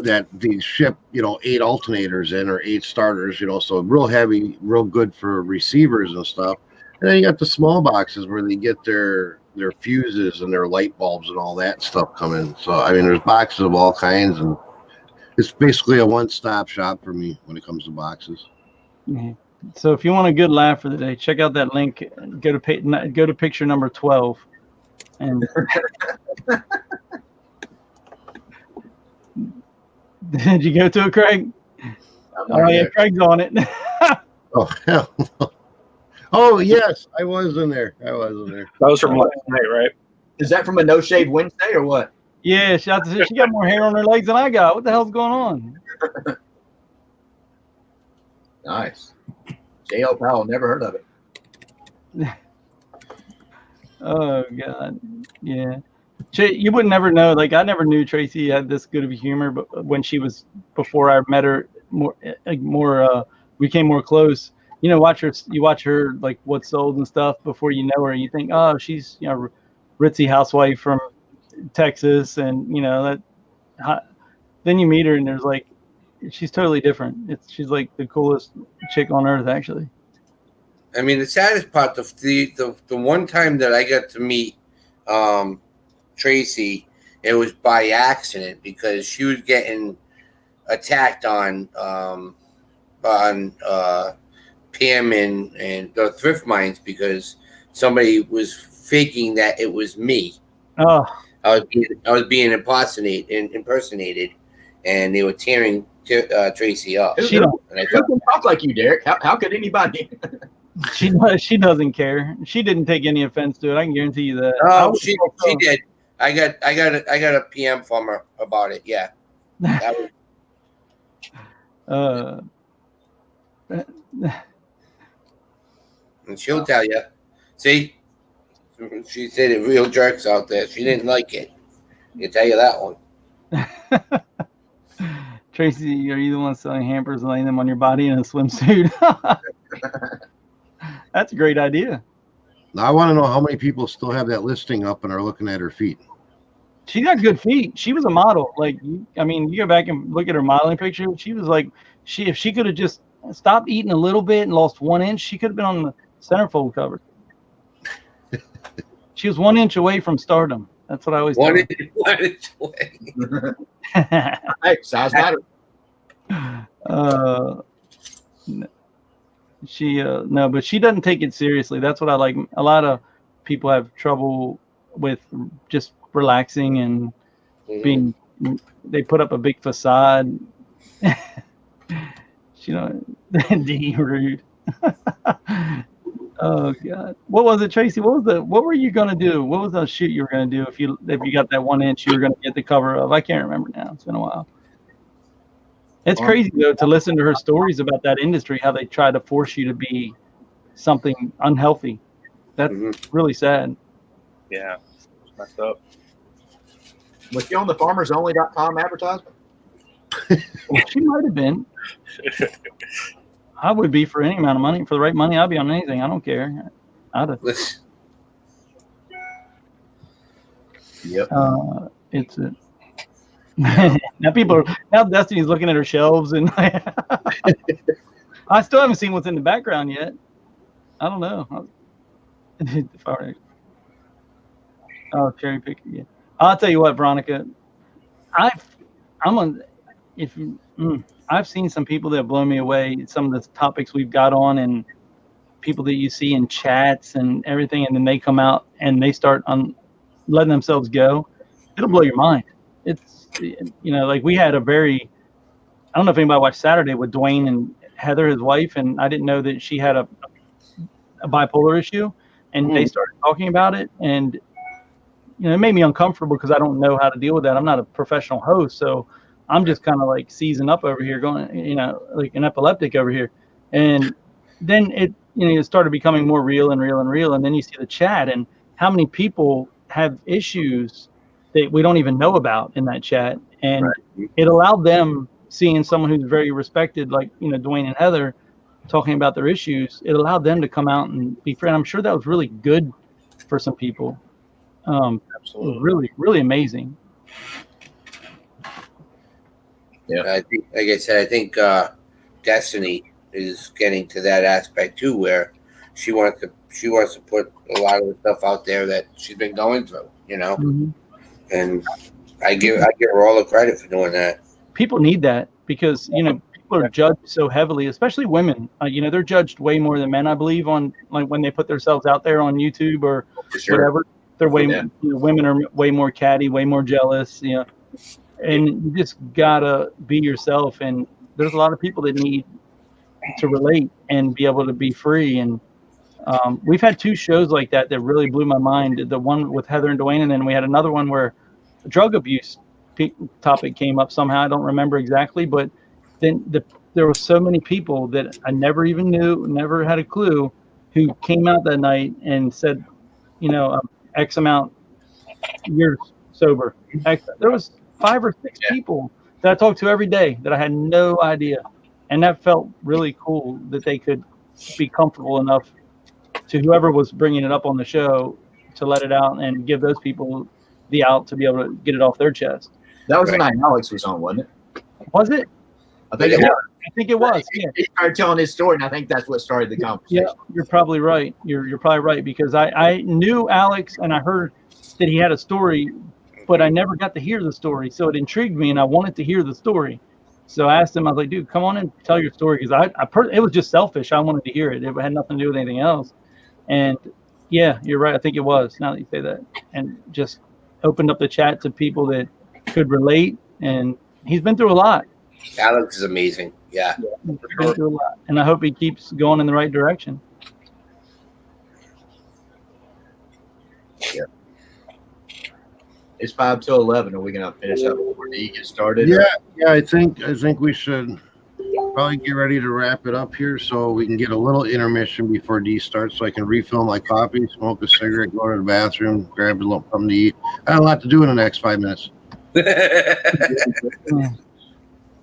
that they ship, 8 alternators in or 8 starters, so real heavy, real good for receivers and stuff. And then you got the small boxes where they get their their fuses and their light bulbs and all that stuff come in. So I mean, there's boxes of all kinds, and it's basically a one-stop shop for me when it comes to boxes. Mhm. So if you want a good laugh for the day, check out that link. Go to picture number 12, and did you go to it, Craig? Oh yeah, Craig's on it. Oh hell no. Oh yes, I was in there. That was from last night, right? Is that from a No Shave Wednesday or what? Yeah, she got more hair on her legs than I got. What the hell's going on? Nice. J.L. Powell, never heard of it. Oh God, yeah. You would never know. Like, I never knew Tracy had this good of a humor, but when she was, before I met her, we came more close. You know, you watch her like What's Sold and stuff before you know her. You think, oh, she's, you know, ritzy housewife from Texas, and you know that. Then you meet her, and there's like, she's totally different. She's like the coolest chick on earth, actually. I mean, the saddest part, the one time that I got to meet Tracy, it was by accident because she was getting attacked on PM and the thrift mines because somebody was faking that it was me. Oh, I was being impersonated, and they were tearing Tracy up. Who can talk like you, Derek? How could anybody? She doesn't care. She didn't take any offense to it. I can guarantee you that. Oh, she did. I got a PM from her about it. Yeah. That was, and she'll tell you. See, she said it. Real jerks out there. She didn't like it. I can tell you that one. Tracy, are you the one selling hampers and laying them on your body in a swimsuit? That's a great idea. Now I want to know how many people still have that listing up and are looking at her feet. She got good feet. She was a model. Like, I mean, you go back and look at her modeling picture. She was like, if she could have just stopped eating a little bit and lost 1 inch, she could have been on the centerfold cover. She was 1 inch away from stardom. That's what I always One tell inch away. Hey, size matter. No, but she doesn't take it seriously. That's what I like. A lot of people have trouble with just relaxing and being. They put up a big facade. You know, D rude. Oh God, what was it, Tracy? What were you gonna do? What was the shoot you were gonna do if you got that 1 inch you were gonna get the cover of? I can't remember now. It's been a while. It's crazy though to listen to her stories about that industry, how they try to force you to be something unhealthy. That's really sad. Yeah, it's messed up. Was she on the FarmersOnly.com advertisement? She might have been. I would be for any amount of money. For the right money, I'd be on anything. I don't care. Yep. It's a. Now Destiny's looking at her shelves, and I still haven't seen what's in the background yet. I don't know. Oh, cherry picker. Yeah. I'll tell you what, Veronica. I've seen some people that blow me away. Some of the topics we've got on, and people that you see in chats and everything, and then they come out and they start letting themselves go. It'll blow your mind. It's, you know, like we had I don't know if anybody watched Saturday with Dwayne and Heather, his wife, and I didn't know that she had a bipolar issue, and they started talking about it, and you know, it made me uncomfortable because I don't know how to deal with that. I'm not a professional host, so I'm just kind of like seizing up over here, going, you know, like an epileptic over here. And then it started becoming more real and real and real. And then you see the chat and how many people have issues that we don't even know about in that chat. And it allowed them, seeing someone who's very respected, like, you know, Dwayne and Heather talking about their issues, it allowed them to come out and be friends. I'm sure that was really good for some people. Absolutely. Really, really amazing. Yeah, I think, like I said, I think Destiny is getting to that aspect too, where she wants she wants to put a lot of the stuff out there that she's been going through, Mm-hmm. and I give her all the credit for doing that. People need that because people are judged so heavily, especially women. They're judged way more than men, I believe, on like when they put themselves out there on YouTube or whatever. They're women are way more catty, way more jealous, and you just gotta be yourself. And there's a lot of people that need to relate and be able to be free. And we've had 2 shows like that really blew my mind. The one with Heather and Dwayne, and then we had another one where drug abuse topic came up somehow. I don't remember exactly, but then there were so many people that I never even knew, never had a clue, who came out that night and said, X amount years sober. There was 5 or 6 people that I talked to every day that I had no idea, and that felt really cool that they could be comfortable enough to whoever was bringing it up on the show to let it out and give those people the out to be able to get it off their chest. That was the night Alex was on, wasn't it? Was it? I think it was. I think it was. Yeah. He started telling his story, and I think that's what started the conversation. Yeah, you're probably right. You're probably right, because I knew Alex and I heard that he had a story, but I never got to hear the story. So it intrigued me, and I wanted to hear the story. So I asked him, I was like, dude, come on and tell your story, because it was just selfish. I wanted to hear it. It had nothing to do with anything else. And yeah, you're right. I think it was, now that you say that. And just opened up the chat to people that could relate, and he's been through a lot. Alex is amazing. Yeah. He's been through a lot, and I hope he keeps going in the right direction. Yeah. It's 5 till 11. Are we gonna finish up before D gets started? Yeah. I think we should probably get ready to wrap it up here, so we can get a little intermission before D starts, so I can refill my coffee, smoke a cigarette, go to the bathroom, grab a little something to eat. I have a lot to do in the next 5 minutes.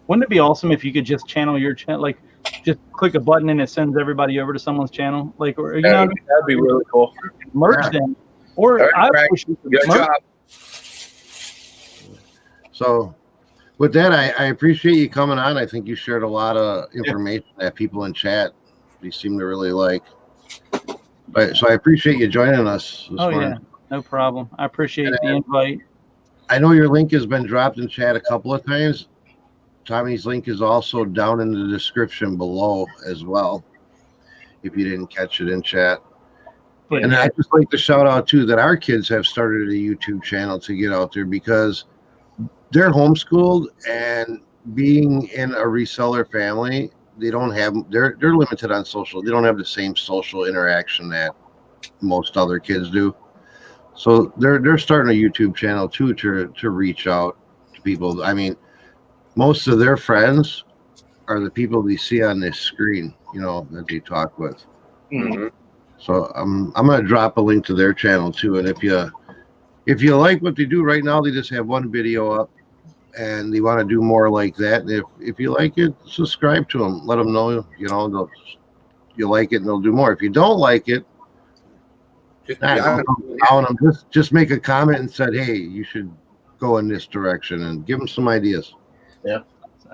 Wouldn't it be awesome if you could just channel your channel, like just click a button and it sends everybody over to someone's channel, like, or that'd be really cool. Merge them, or I wish you could Good merge. job. So with that, I appreciate you coming on. I think you shared a lot of information that people in chat they seem to really like. But so I appreciate you joining us this morning. Yeah, no problem. I appreciate the invite. I know your link has been dropped in chat a couple of times. Tommy's link is also down in the description below as well, if you didn't catch it in chat. But and I'd just like to shout out too that our kids have started a YouTube channel to get out there, because they're homeschooled, and being in a reseller family, they're limited on social. They don't have the same social interaction that most other kids do. So they're starting a YouTube channel too to reach out to people. I mean, most of their friends are the people they see on this screen, that they talk with. Mm-hmm. So I'm going to drop a link to their channel too. And if you like what they do right now, they just have one video up, and they want to do more like that. And if you like it, subscribe to them. Let them know, you like it, and they'll do more. If you don't like it, just make a comment and said, hey, you should go in this direction, and give them some ideas. Yeah,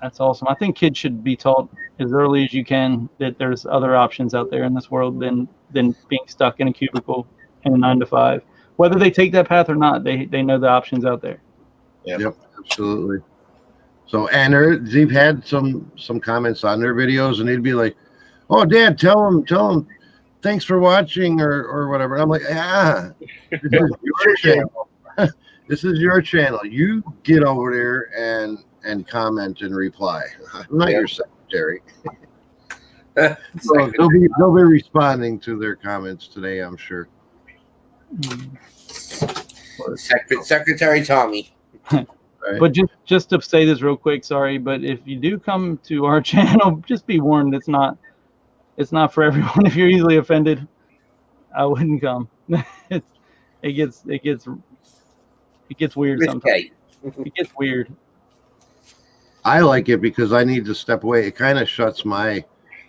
that's awesome. I think kids should be taught as early as you can that there's other options out there in this world than being stuck in a cubicle in a 9 to 5. Whether they take that path or not, they know the options out there. Yep, absolutely. So, and they've had some comments on their videos, and they'd be like, "Oh, Dad, tell them, thanks for watching," or whatever. And I'm like, this is your channel. This is your channel. You get over there and comment and reply. I'm not your secretary. So they'll be responding to their comments today, I'm sure. Secretary Tommy. Right. But just to say this real quick, sorry, but if you do come to our channel, just be warned, it's not for everyone. If you're easily offended, I wouldn't come. It gets weird sometimes. It gets weird. I like it because I need to step away. It kind of shuts my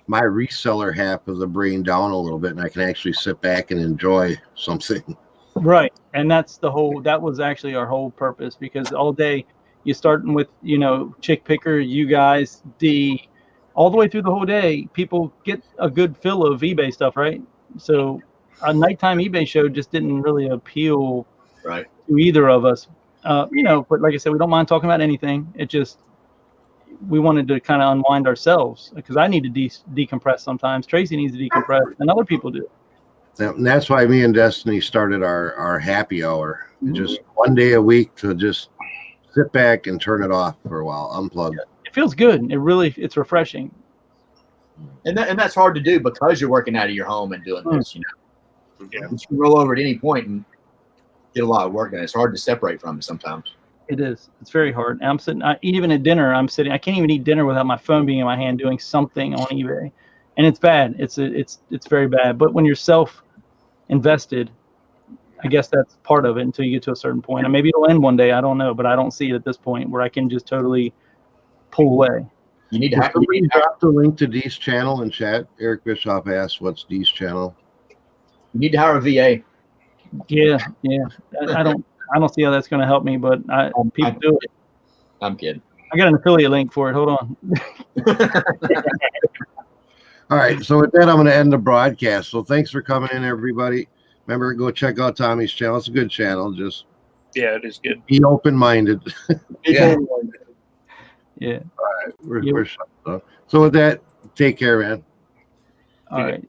reseller half of the brain down a little bit, and I can actually sit back and enjoy something. Right. And that was actually our whole purpose, because all day you're starting with, Chick Picker, you guys, D, all the way through the whole day, people get a good fill of eBay stuff, right? So a nighttime eBay show just didn't really appeal Right. to either of us. But like I said, we don't mind talking about anything. It just, we wanted to kind of unwind ourselves because I need to decompress sometimes. Tracy needs to decompress, and other people do. And that's why me and Destiny started our happy hour. Just one day a week to just sit back and turn it off for a while, unplug. It feels good. It's refreshing. And that's hard to do because you're working out of your home and doing this. You know, Yeah. you can roll over at any point and get a lot of work done. It's hard to separate from it sometimes. It is. It's very hard. I'm sitting. Even at dinner, I'm sitting. I can't even eat dinner without my phone being in my hand doing something on eBay, and it's bad. It's very bad. But when you're self-invested, I guess that's part of it until you get to a certain point. And maybe it'll end one day. I don't know, but I don't see it at this point where I can just totally pull away. You need to have. Somebody drop the link to Dee's channel in chat. Eric Bischoff asked, "What's Dee's channel?" You need to hire a VA. Yeah. I don't see how that's going to help me, but people do it. I'm kidding. I got an affiliate link for it. Hold on. All right. So with that, I'm going to end the broadcast. So thanks for coming in, everybody. Remember, go check out Tommy's channel. It's a good channel. Just Yeah, it is good. be open-minded. Yeah. Yeah. We're shut up. So with that, take care, man. All right.